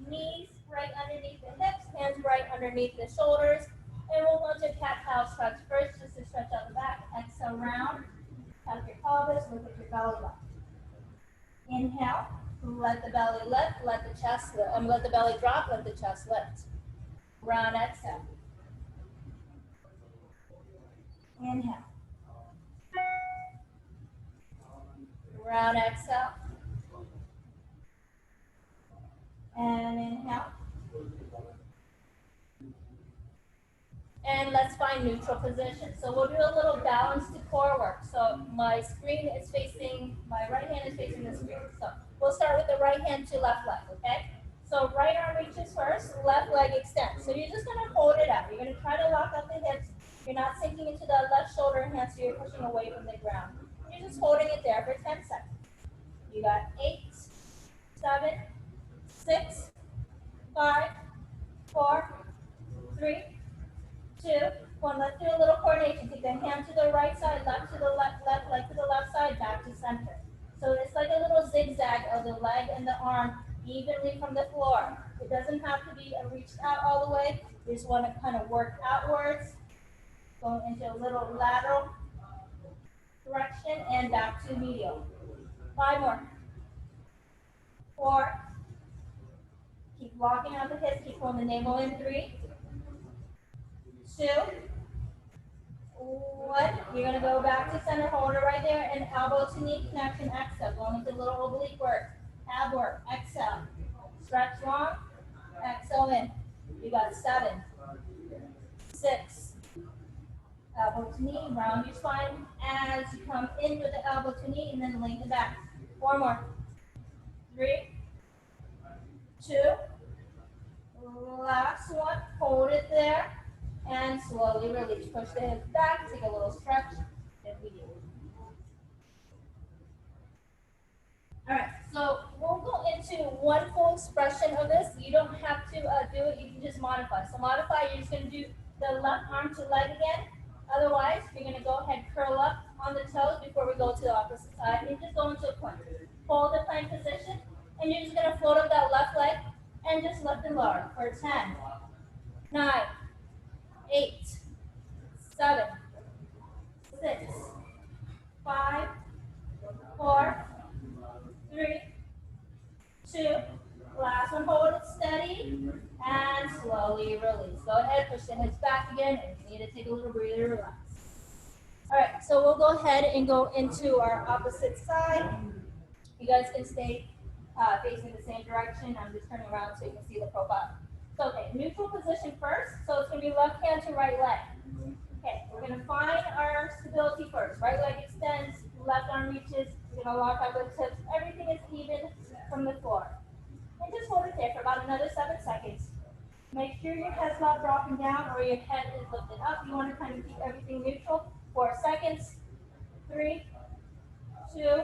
Knees right underneath the hips, hands right underneath the shoulders. And we'll go to cat-cow stretch first, just to stretch out the back. Exhale, round. Tuck your pelvis, look at your belly up. Inhale, let the belly lift, let the chest lift. Let the belly drop, let the chest lift. Round exhale. Inhale. Round exhale. And inhale. And let's find neutral position. So we'll do a little balance to core work. So my screen is facing, my right hand is facing the screen. So we'll start with the right hand to left leg, okay? So right arm reaches first, left leg extends. So you're just gonna hold it out. You're gonna try to lock up the hips. You're not sinking into the left shoulder and hand, so you're pushing away from the ground. You're just holding it there for 10 seconds. You got 8, 7, 6, 5, 4, 3, 2, 1. Let's do a little coordination. Take the hand to the right side, left to the left, left leg to the left side, back to center. So it's like a little zigzag of the leg and the arm evenly from the floor. It doesn't have to be reached out all the way. You just want to kind of work outwards, going into a little lateral direction and back to medial. 5 more. 4. Keep walking out the hips. Keep pulling the navel in. 3, 2, 1. You're going to go back to center. Hold it right there. And elbow to knee connection. Exhale. Going into a little oblique work. Ab work. Exhale. Stretch long. Exhale in. You got 7, 6. Elbow to knee. Round your spine as you come in with the elbow to knee and then lengthen back. 4 more. 3, 2. Last one. Hold it there. And slowly release. Push the hips back. Take a little stretch. If we do. All right. So we'll go into one full expression of this. You don't have to do it. You can just modify. So modify. You're just going to do the left arm to leg again. Otherwise, you're going to go ahead, curl up on the toes before we go to the opposite side. And just go into a plank. Hold the plank position. And you're just going to float up that left leg and just lift and lower for 10, 9, 8, 7, 6, 5, 4, 3, 2. Last one, hold it steady and slowly release. Go ahead, push the hips back again. If you need to take a little breather, relax. All right, so we'll go ahead and go into our opposite side. You guys can stay facing the same direction. I'm just turning around so you can see the profile. So, okay, neutral position first. So it's going to be left hand to right leg. Okay, we're going to find our stability first. Right leg extends, left arm reaches. We're going to lock up with hips. Everything is even from the floor. And just hold it there for about another 7 seconds. Make sure your head's not dropping down or your head is lifted up. You want to kind of keep everything neutral. 4 seconds. 3, 2,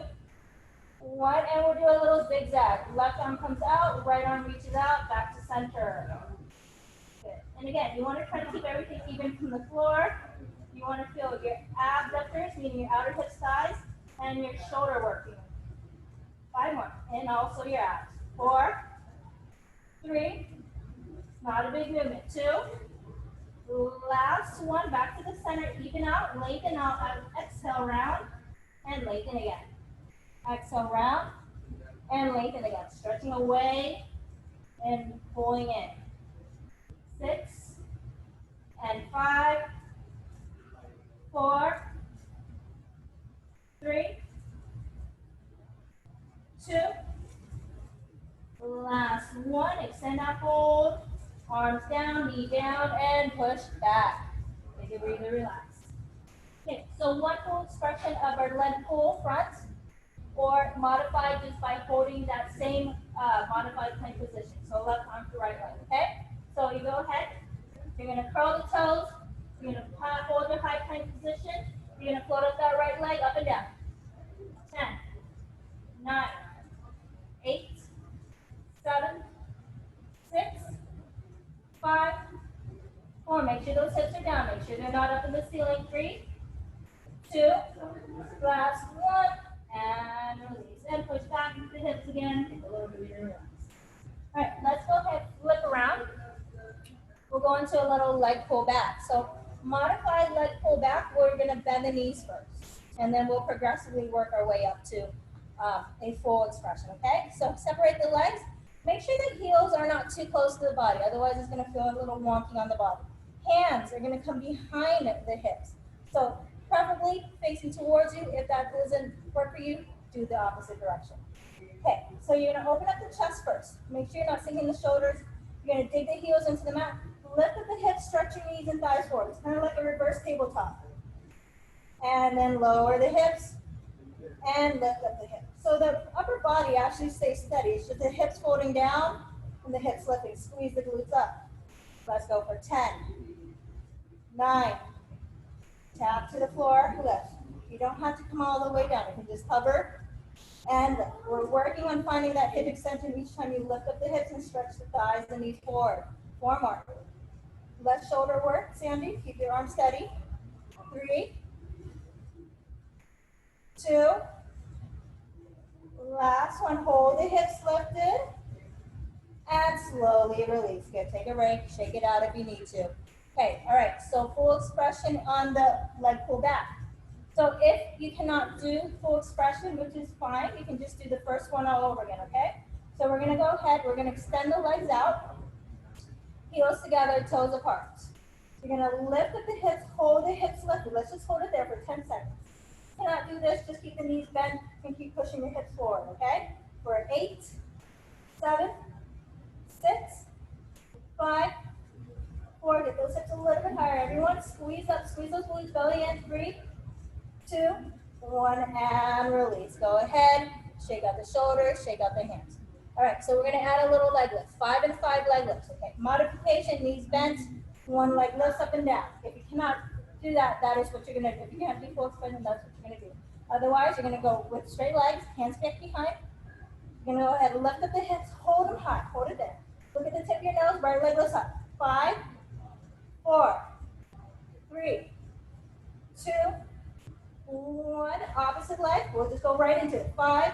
1. And we'll do a little zigzag. Left arm comes out, right arm reaches out, back to center. Good. And again, you want to try to keep everything even from the floor. You want to feel your abductors, meaning your outer hip thighs, and your shoulder working. 5 more. And also your abs. 4, 3, not a big movement. 2, last one, back to the center, even out, lengthen out, exhale round, and lengthen again. Exhale round, and lengthen again. Stretching away and pulling in. 6, and 5, 4, 3, 2, last one. Extend that hold. Arms down, knee down, and push back. Take a breather, relax. Okay, so one full expression of our leg pull front, or modified just by holding that same modified plank position. So left arm to right leg, okay? So you go ahead. You're going to curl the toes. You're going to hold your high plank position. You're going to float up that right leg up and down. 10, 9, 8, 7, 6, 5, 4. Make sure those hips are down. Make sure they're not up in the ceiling. 3, 2, last one, and release. And push back into the hips again. Take a little breather, relax. All right, let's go ahead, flip around. We'll go into a little leg pull back. So modified leg pull back, we're going to bend the knees first. And then we'll progressively work our way up to a full expression, okay? So separate the legs. Make sure the heels are not too close to the body. Otherwise, it's going to feel a little wonky on the body. Hands are going to come behind the hips. So preferably facing towards you. If that doesn't work for you, do the opposite direction. Okay, so you're going to open up the chest first. Make sure you're not sinking the shoulders. You're going to dig the heels into the mat. Lift up the hips, stretch your knees and thighs forward. It's kind of like a reverse tabletop. And then lower the hips and lift up the hips. So the upper body actually stays steady. It's just the hips folding down and the hips lifting. Squeeze the glutes up. Let's go for 10, 9, tap to the floor, lift. You don't have to come all the way down. You can just hover And we're working on finding that hip extension each time you lift up the hips and stretch the thighs and knees forward. 4 more. Left shoulder work, Sandy. Keep your arm steady. 3, 2. Last one. Hold the hips lifted. And slowly release. Good. Take a break. Shake it out if you need to. Okay. All right. So full expression on the leg pull back. So if you cannot do full expression, which is fine, you can just do the first one all over again, okay? So we're gonna go ahead, we're gonna extend the legs out, heels together, toes apart. You're gonna lift up the hips, hold the hips lifted. Let's just hold it there for 10 seconds. If you cannot do this, just keep the knees bent and keep pushing your hips forward, okay? We're at 8, 7, 6, 5, 4. Get those hips a little bit higher. Everyone squeeze up, squeeze those glutes, belly in. 3, 2, 1, and release. Go ahead, shake out the shoulders, shake out the hands. All right, so we're gonna add a little leg lift. 5 and 5 leg lifts, okay? Modification, knees bent, 1 leg lifts up and down. If you cannot do that, that is what you're gonna do. If you can't do full extension, that's what you're gonna do. Otherwise, you're gonna go with straight legs, hands back behind. You're gonna go ahead and lift up the hips, hold them high, hold it there. Look at the tip of your nose, right leg lifts up. 5, 4, 3, 2, 1, opposite leg. We'll just go right into it. 5,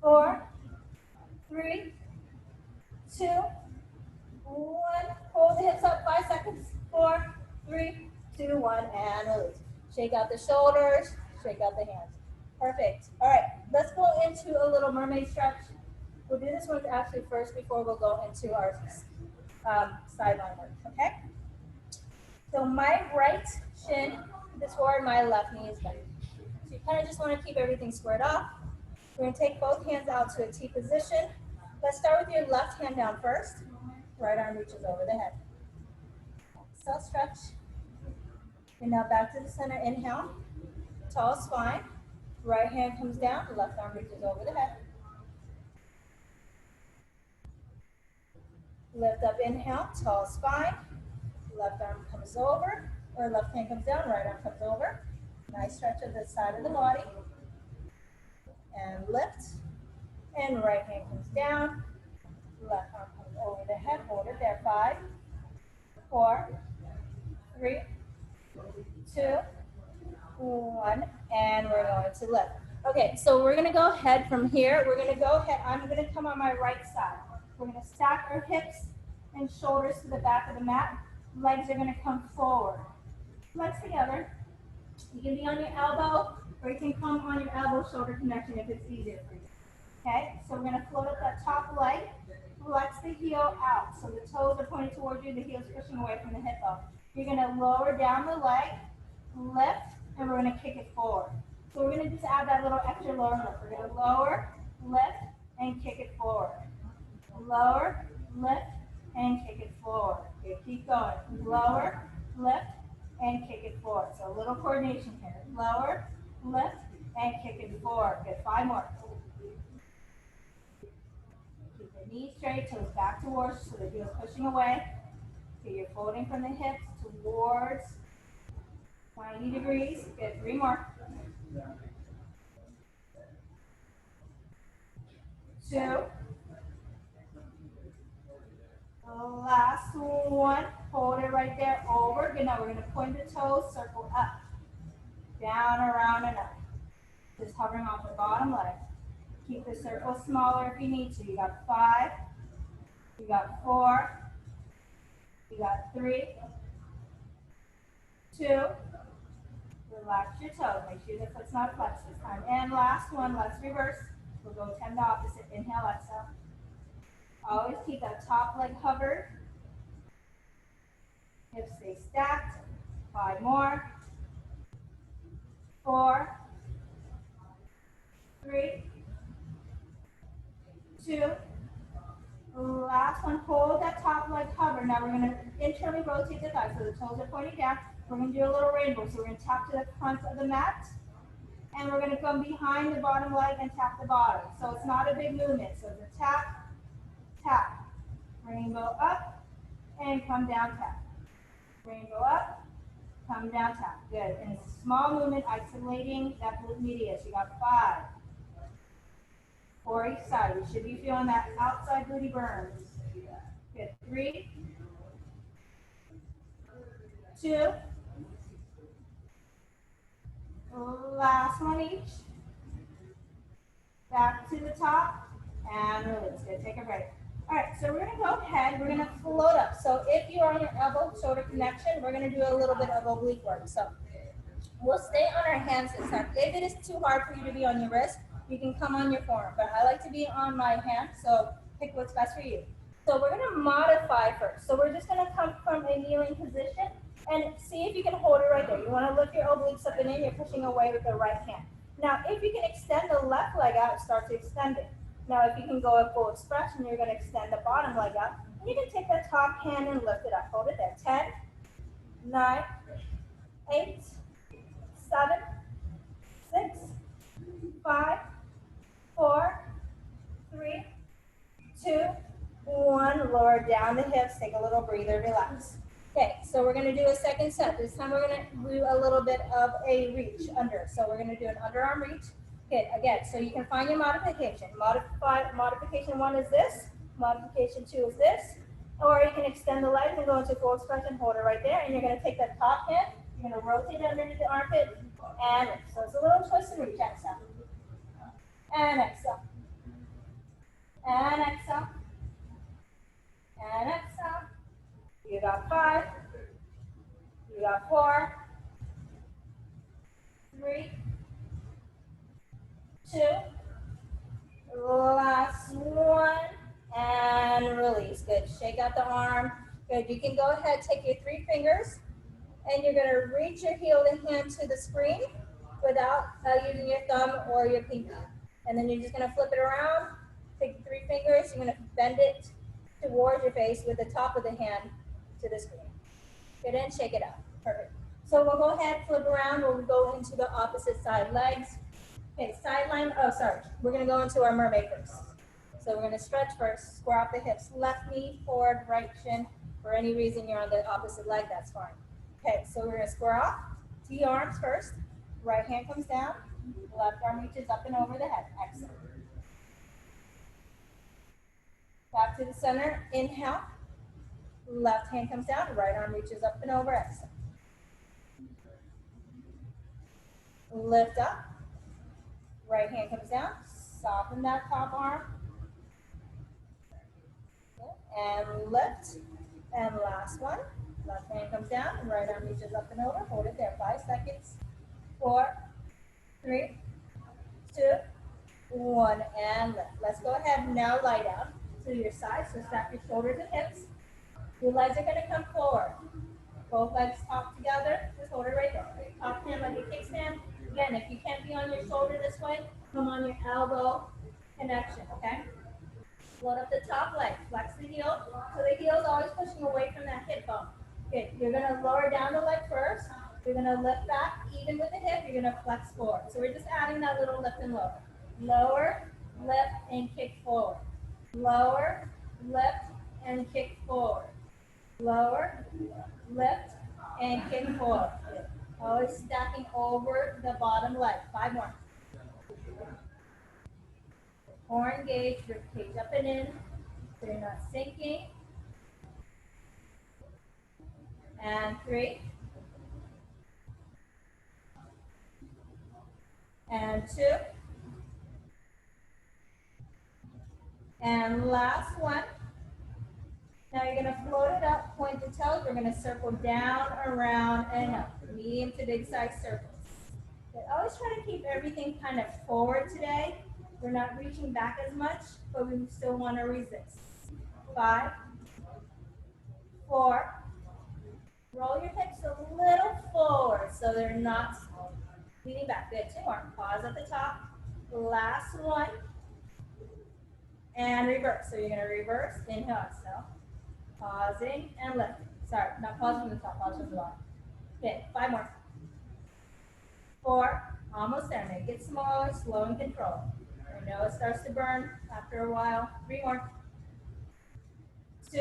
4, 3, 2, 1. Hold the hips up 5 seconds. 4, 3, 2, 1, and release. Shake out the shoulders, shake out the hands. Perfect. All right, let's go into a little mermaid stretch. We'll do this one actually first before we'll go into our sideline work, okay? So my right shin is forward, my left knee is bent. So you kind of just want to keep everything squared off. We're going to take both hands out to a T position. Let's start with your left hand down first. Right arm reaches over the head. So stretch. And now back to the center. Inhale. Tall spine. Right hand comes down. Left arm reaches over the head. Lift up. Inhale. Tall spine. Left arm comes over. Or left hand comes down. Right arm comes over. Nice stretch of the side of the body. And lift. And right hand comes down. Left arm comes over the head. Hold it there. 5, 4, 3, 2, 1. And we're going to lift. Okay, so we're going to go ahead from here. We're going to go ahead. I'm going to come on my right side. We're going to stack our hips and shoulders to the back of the mat. Legs are going to come forward. Legs together. You can be on your elbow, or you can come on your elbow-shoulder connection if it's easier for you. Okay, so we're going to float up that top leg. Flex the heel out. So the toes are pointing towards you, the heel's pushing away from the hip bone. You're going to lower down the leg, lift, and we're going to kick it forward. So we're going to just add that little extra lower lift. We're going to lower, lift, and kick it forward. Lower, lift, and kick it forward. Okay, keep going. Lower, lift, and kick it forward. So a little coordination here. Lower, lift, and kick it forward. Good. 5 more. Keep the knees straight, toes back towards, so the heel's pushing away. So you're folding from the hips towards 90 degrees. Good. 3 more. 2. Last one. Hold it right there. Over. Good. Now we're going to point the toes, circle up, down, around, and up. Just hovering off the bottom leg. Keep the circle smaller if you need to. You got 5. You got 4. You got 3. 2. Relax your toes. Make sure the foot's not flexed this time. And last one. Let's reverse. We'll go 10 to opposite. Inhale, exhale. Always keep that top leg covered. Hips stay stacked. 5 more. 4. 3. 2. Last one. Hold that top leg covered. Now we're going to internally rotate the thighs. So the toes are pointing down. We're going to do a little rainbow. So we're going to tap to the front of the mat. And we're going to come behind the bottom leg and tap the bottom. So it's not a big movement. So the tap, tap. Rainbow up and come down, tap. Rainbow up, come down, tap. Good. And it's a small movement isolating that glute medius. You got 5, 4 each side. We should be feeling that outside booty burn. Good. 3, 2, last one each. Back to the top and release. Good. Take a break. All right, so we're gonna go ahead, we're gonna float up. So if you're on your elbow shoulder connection, we're gonna do a little bit of oblique work. So we'll stay on our hands this time. If it is too hard for you to be on your wrist, you can come on your forearm, but I like to be on my hand, so pick what's best for you. So we're gonna modify first. So we're just gonna come from a kneeling position and see if you can hold it right there. You wanna lift your obliques up and in, you're pushing away with the right hand. Now, if you can extend the left leg out, start to extend it. Now, if you can go at full expression, you're gonna extend the bottom leg out, and you can take that top hand and lift it up. Hold it there. 10, 9, 8, 7, 6, 5, 4, 3, 2, 1. Lower down the hips. Take a little breather. Relax. Okay, so we're going to do a second set. This time we're going to do a little bit of a reach under. So we're going to do an underarm reach. Okay, again, so you can find your modification. Modification 1 is this. Modification 2 is this. Or you can extend the legs and go into full expression. Hold it right there. And you're going to take that top hand. You're going to rotate underneath the armpit. And so it's a little twist and reach. Exhale. And exhale. And exhale. And exhale. You got 5. You got 4. 3. 2. Last one. And release. Good. Shake out the arm. Good. You can go ahead, take your 3 fingers, and you're going to reach your heel and hand to the screen without using your thumb or your pinky. And then you're just going to flip it around. Take the 3 fingers. You're going to bend it towards your face with the top of the hand to the screen. Good, and shake it out. Perfect. So we'll go ahead, flip around. We'll go into the opposite side legs. Okay, sideline. Oh, sorry. We're going to go into our mermaid first. So we're going to stretch first. Square off the hips. Left knee, forward, right shin. For any reason you're on the opposite leg, that's fine. Okay, so we're going to square off. T arms first. Right hand comes down. Left arm reaches up and over the head. Excellent. Back to the center. Inhale. Left hand comes down. Right arm reaches up and over. Exhale. Lift up. Right hand comes down. Soften that top arm. And lift. And last one. Left hand comes down. Right arm reaches up and over. Hold it there. 5 seconds. 4, 3, 2, 1. And lift. Let's go ahead and now lie down to your side. So stack your shoulders and hips. Your legs are going to come forward. Both legs top together. Just hold it right there. Top hand like a kickstand. Again, if you can't be on your shoulder this way, come on your elbow connection, okay? Float up the top leg. Flex the heel. So the heel is always pushing away from that hip bone. Good. You're going to lower down the leg first. You're going to lift back even with the hip. You're going to flex forward. So we're just adding that little lift and lower. Lower, lift, and kick forward. Lower, lift, and kick forward. Lower, lift, and kick forward. Good. Always stacking over the bottom leg. 5 more. Core engage, rib cage up and in, so you're not sinking. And 3. And 2. And last one. Now you're going to float it up, point the toes. We're going to circle down, around, and up. Medium to big size circles. But always try to keep everything kind of forward today. We're not reaching back as much, but we still want to resist. 5, 4. Roll your hips a little forward so they're not leaning back. Good. 2 more. Pause at the top. Last one. And reverse. So you're going to reverse. Inhale, exhale. Pausing and lifting. Sorry, not pause from the top, pause from the bottom. Okay, 5 more. 4, almost there. Make it smaller, slow and controlled. I know it starts to burn after a while. 3 more. 2.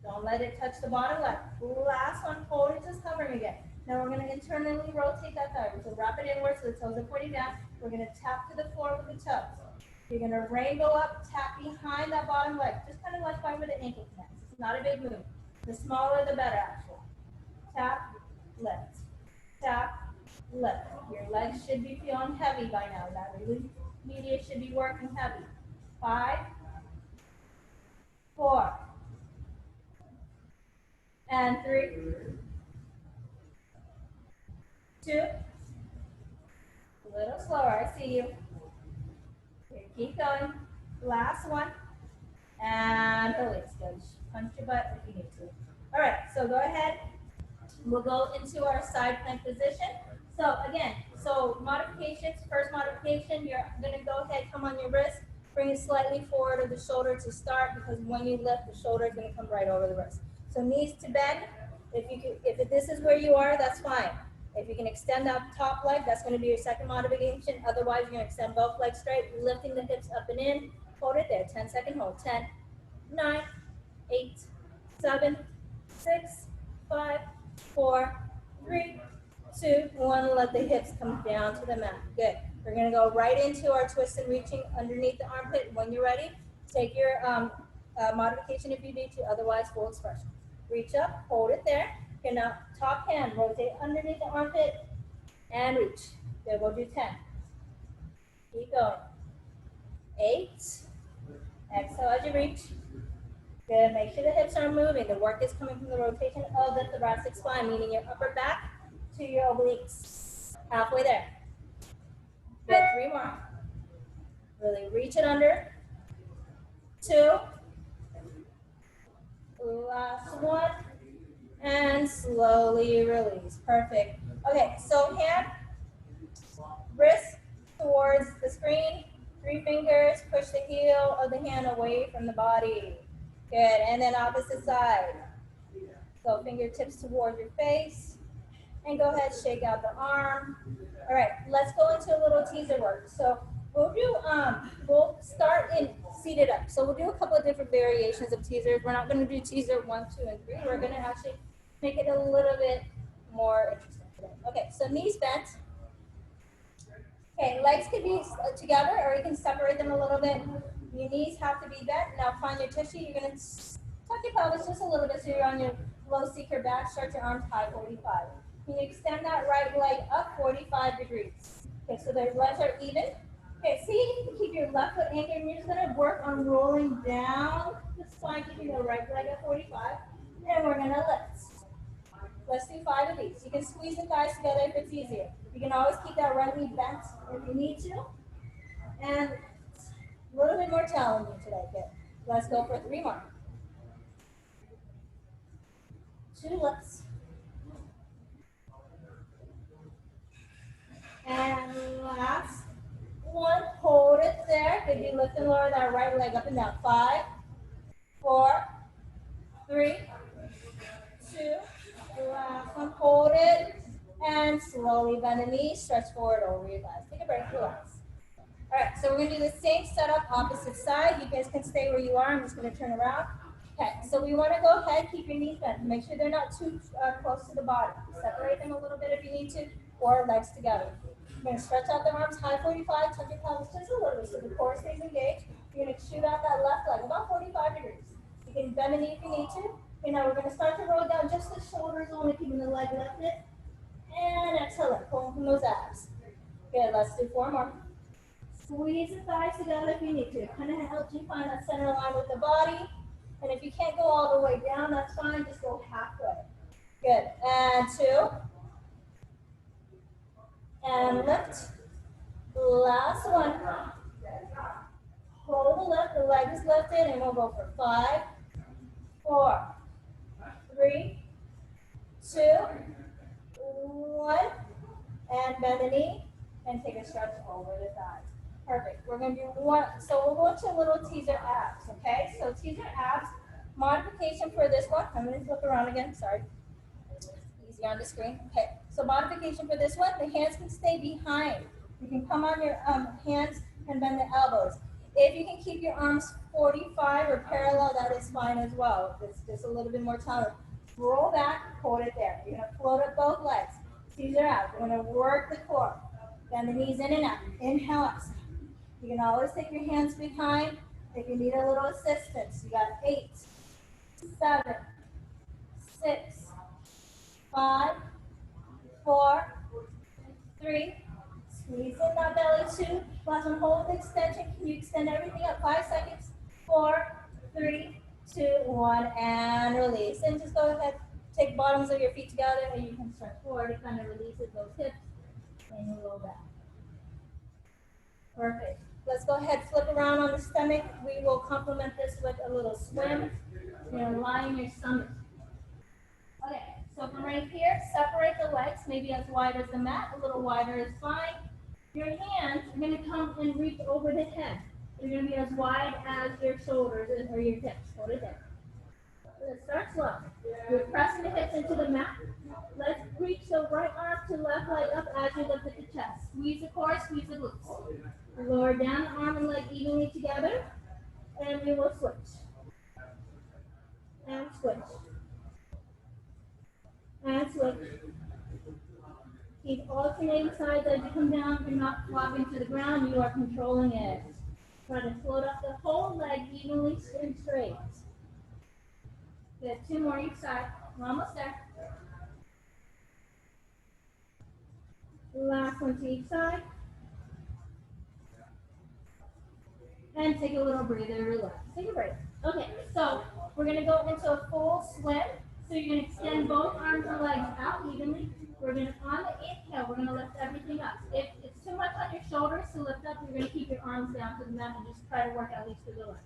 Don't let it touch the bottom leg. Last one, hold it, just hovering again. Now we're going to internally rotate that thigh. So wrap it inward so the toes are pointing down. We're going to tap to the floor with the toes. You're gonna rainbow up, tap behind that bottom leg, just kind of like where the ankle connects. It's not a big move. The smaller, the better, actually. Tap, lift, tap, lift. Your legs should be feeling heavy by now. That really media should be working heavy. 5, 4, and 3, 2. A little slower. I see you. Okay, keep going. Last one. And release. Good. Punch your butt if you need to. All right, so go ahead. We'll go into our side plank position. So again, modifications, first modification, you're gonna go ahead, come on your wrist, bring it slightly forward of the shoulder to start, because when you lift, the shoulder is gonna come right over the wrist. So knees to bend. If this is where you are, that's fine. If you can extend that top leg, that's gonna be your second modification. Otherwise, you're gonna extend both legs straight, lifting the hips up and in. Hold it there, 10-second hold. 10, 9, 8, 7, 6, 5, 4, 3, 2, 1. Let the hips come down to the mat. Good. We're going to go right into our twist and reaching underneath the armpit. When you're ready, take your modification if you need to, otherwise full expression. Reach up, hold it there. Okay, now top hand, rotate underneath the armpit and reach. Good, we'll do 10. Keep going. 8. Exhale as you reach. Good, make sure the hips are moving. The work is coming from the rotation of the thoracic spine, meaning your upper back to your obliques. Halfway there. Good, 3 more. Really reach it under. 2. Last one. And slowly release. Perfect. Okay, so hand, wrist towards the screen. 3 fingers, push the heel of the hand away from the body. Good, and then opposite side. So fingertips toward your face. And go ahead, shake out the arm. All right, let's go into a little teaser work. So we'll start in seated up. So we'll do a couple of different variations of teasers. We're not gonna do teaser 1, 2, and 3. We're gonna actually make it a little bit more interesting today. Okay, so knees bent. Okay, legs can be together, or you can separate them a little bit. Your knees have to be bent. Now find your tushy. You're gonna tuck your pelvis just a little bit so you're on your low seeker back. Stretch your arms high, 45. Can you extend that right leg up 45 degrees? Okay, so the legs are even. Okay, see, you can keep your left foot anchored, and you're just gonna work on rolling down the spine, keeping the right leg at 45, and we're gonna lift. Let's do 5 of these. You can squeeze the thighs together if it's easier. You can always keep that right knee bent if you need to. And a little bit more challenging today. Good. Let's go for 3 more. 2 lifts. And last one. Hold it there. Good. You lift and lower that right leg up and down. 5, 4, 3, 2. Last one. Hold it. And slowly bend the knees. Stretch forward over your thighs. Take a break. Relax. All right, so we're going to do the same setup, opposite side. You guys can stay where you are. I'm just going to turn around. Okay, so we want to go ahead, keep your knees bent. Make sure they're not too close to the body. Separate them a little bit if you need to, or legs together. You're going to stretch out the arms, high 45, touch your pelvis just a little bit so the core stays engaged. You're going to shoot out that left leg, about 45 degrees. You can bend the knee if you need to. Okay, now we're going to start to roll down just the shoulders only, keeping the leg lifted. And exhale, pulling from those abs. Good, let's do 4 more. Squeeze the thighs together if you need to. Kind of helps you find that center line with the body. And if you can't go all the way down, that's fine. Just go halfway. Good. And 2. And lift. Last one. Hold the lift. The leg is lifted. And we'll go for 5, 4, 3, 2, 1. And bend the knee. And take a stretch over the thighs. Perfect. We're going to do one. So we'll go to a little teaser abs, okay? So teaser abs, modification for this one. I'm going to flip around again. Sorry. Easier on the screen. Okay. So modification for this one, the hands can stay behind. You can come on your hands and bend the elbows. If you can keep your arms 45 or parallel, that is fine as well. It's just a little bit more challenging. Roll back, hold it there. You're going to float up both legs. Teaser abs. We're going to work the core. Bend the knees in and out. Inhale, exhale. You can always take your hands behind if you need a little assistance. You got 8, 7, 6, 5, 4, 3. Squeeze in that belly 2. Last one, hold the extension. Can you extend everything up? 5 seconds. 4, 3, 2, 1, and release. And just go ahead, take bottoms of your feet together, and you can stretch forward. It kind of releases those hips and you roll back. Perfect. Let's go ahead, flip around on the stomach. We will complement this with a little swim. You're lying your stomach. Okay, so from right here, separate the legs, maybe as wide as the mat, a little wider is fine. Your hands are going to come and reach over the head. They're going to be as wide as your shoulders or your hips. Hold it there. Let's start slow. You're pressing the hips into the mat. Let's reach the right arm to left leg up as you lift at the chest. Squeeze the core, squeeze the glutes. Lower down the arm and leg evenly together, and we will switch. And switch. And switch. Keep alternating sides as you come down. You're not flopping to the ground, you are controlling it. Try to float up the whole leg evenly and straight. Good, 2 more each side. We're almost there. Last one to each side. And take a little breather, relax. Take a break. Okay, so we're going to go into a full swim. So you're going to extend both arms and legs out evenly. We're going to, on the inhale, we're going to lift everything up. If it's too much on your shoulders to lift up, you're going to keep your arms down to the mat and just try to work at least to the left.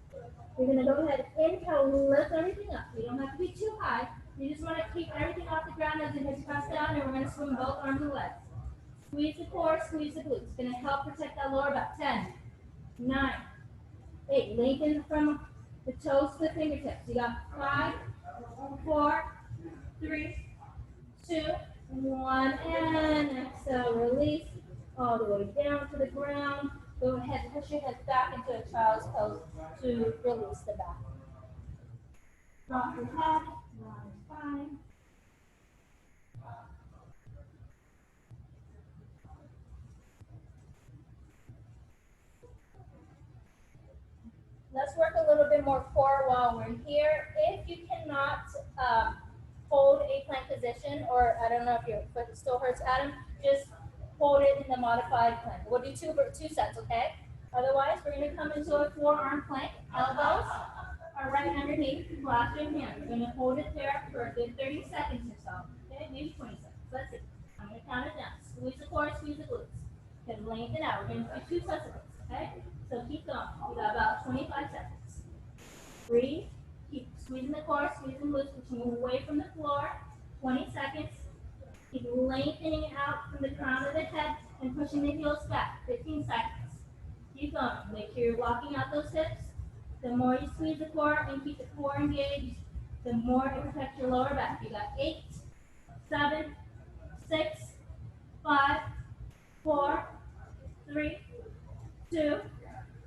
You're going to go ahead, inhale, lift everything up. You don't have to be too high. You just want to keep everything off the ground as the hips press down, and we're going to swim both arms and legs. Squeeze the core, squeeze the glutes. It's going to help protect that lower back. 10, 9, 8. Lengthen from the toes to the fingertips. You got 5, 4, 3, 2, 1, and exhale, release all the way down to the ground. Go ahead, push your head back into a child's pose to release the back. Drop your head, line spine. Let's work a little bit more core while we're here. If you cannot hold a plank position, or I don't know if your foot still hurts, Adam, just hold it in the modified plank. We'll do two sets, okay? Otherwise, we're going to come into a forearm plank. Elbows are right underneath. Clasp your hands. We're going to hold it there for a good 30 seconds or so. Okay, maybe 20 seconds. Let's see. I'm going to count it down. Squeeze the core, squeeze the glutes. Then lengthen out. We're going to do 2 sets of this, okay? So keep going. We got about 25 seconds. Breathe. Keep squeezing the core, squeezing the glutes, pushing away from the floor. 20 seconds. Keep lengthening out from the crown of the head and pushing the heels back. 15 seconds. Keep going. Make sure you're blocking out those hips. The more you squeeze the core and keep the core engaged, the more it protects your lower back. You got 8, 7, 6, 5, 4, 3, 2,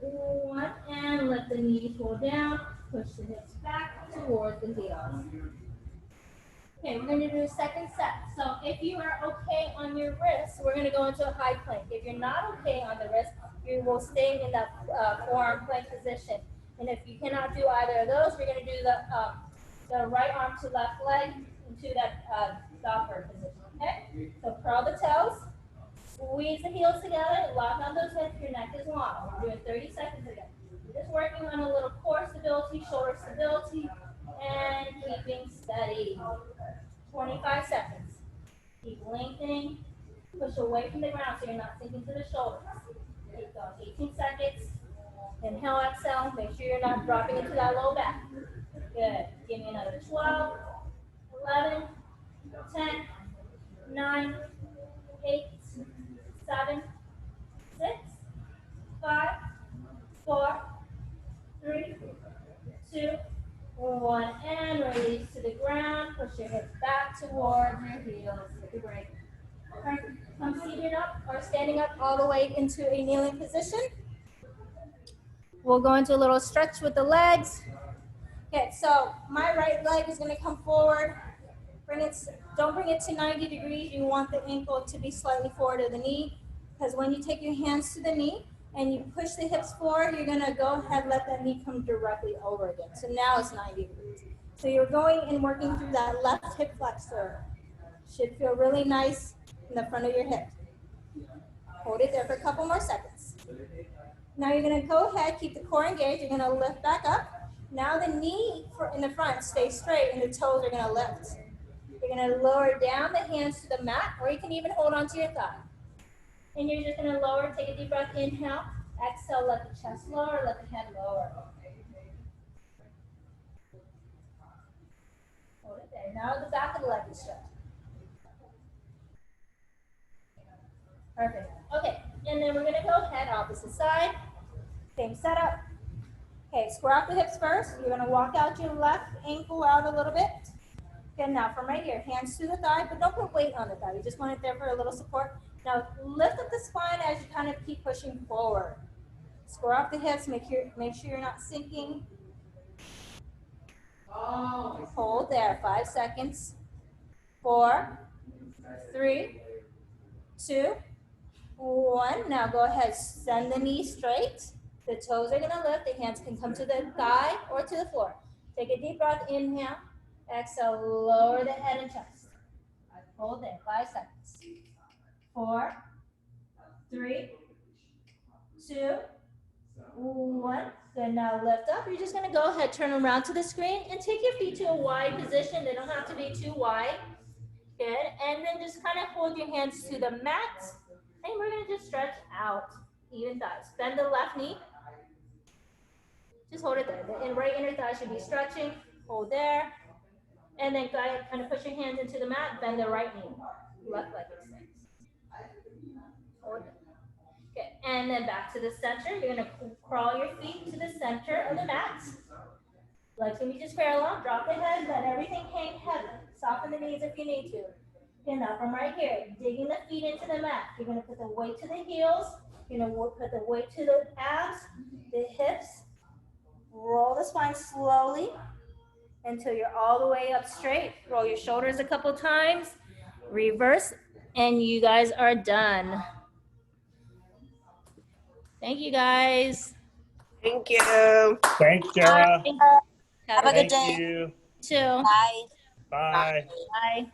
1, and let the knees fall down. Push the hips back towards the heels. Okay, we're going to do a second set. So if you are okay on your wrists, we're going to go into a high plank. If you're not okay on the wrist, you will stay in that forearm plank position. And if you cannot do either of those, we're going to do the right arm to left leg into that dogger position. Okay? So curl the toes, squeeze the heels together, lock on those hips. Your neck is long. We're doing 30 seconds again. We're just working on a little core stability, shoulder stability, and keeping steady. 25 seconds. Keep lengthening. Push away from the ground so you're not sinking to the shoulders. Keep going. 18 seconds. Inhale, exhale. Make sure you're not dropping into that low back. Good. Give me another 12, 11, 10, 9, 8, 7, 6, 5, 4, 3, 2, 1, and release to the ground. Push your hips back towards your heels. Take a break. Come seated up or standing up all the way into a kneeling position. We'll go into a little stretch with the legs. Okay, so my right leg is going to come forward. Don't bring it to 90 degrees. You want the ankle to be slightly forward of the knee, because when you take your hands to the knee, and you push the hips forward, you're gonna go ahead, let that knee come directly over again. So now it's 90 degrees. So you're going and working through that left hip flexor. Should feel really nice in the front of your hip. Hold it there for a couple more seconds. Now you're gonna go ahead, keep the core engaged, you're gonna lift back up. Now the knee in the front stays straight and the toes are gonna lift. You're gonna lower down the hands to the mat, or you can even hold onto your thigh. And you're just gonna lower, take a deep breath, inhale, exhale, let the chest lower, let the head lower. Hold it there. Now the back of the leg is stretched. Perfect. Okay, and then we're gonna go ahead, opposite side. Same setup. Okay, square off the hips first. You're gonna walk out your left ankle out a little bit. Okay, now from right here, hands to the thigh, but don't put weight on the thigh. You just want it there for a little support. Now lift up the spine as you kind of keep pushing forward. Square off the hips, make sure you're not sinking. Hold there, 5 seconds. 4, 3, 2, 1. Now go ahead, send the knee straight. The toes are gonna lift, the hands can come to the thigh or to the floor. Take a deep breath, inhale, exhale, lower the head and chest. Hold there, 5 seconds. 4, 3, 2, 1. Good, now lift up. You're just gonna go ahead, turn around to the screen and take your feet to a wide position. They don't have to be too wide. Good, and then just kind of hold your hands to the mat. And we're gonna just stretch out, even thighs. Bend the left knee. Just hold it there. The right inner thigh should be stretching. Hold there. And then kind of push your hands into the mat. Bend the right knee. Left leg extends. Hold it. Okay, and then back to the center. You're gonna crawl your feet to the center of the mat. Legs can be just parallel. Drop the head. Let everything hang heavy. Soften the knees if you need to. Okay, now from right here, digging the feet into the mat. You're gonna put the weight to the heels. You're gonna put the weight to the abs, the hips. Roll the spine slowly until you're all the way up straight. Roll your shoulders a couple times. Reverse, and you guys are done. Thank you guys. Thank you. Thanks, Jhera. Bye. Have a good Thank day. you. Too. Bye. Bye. Bye.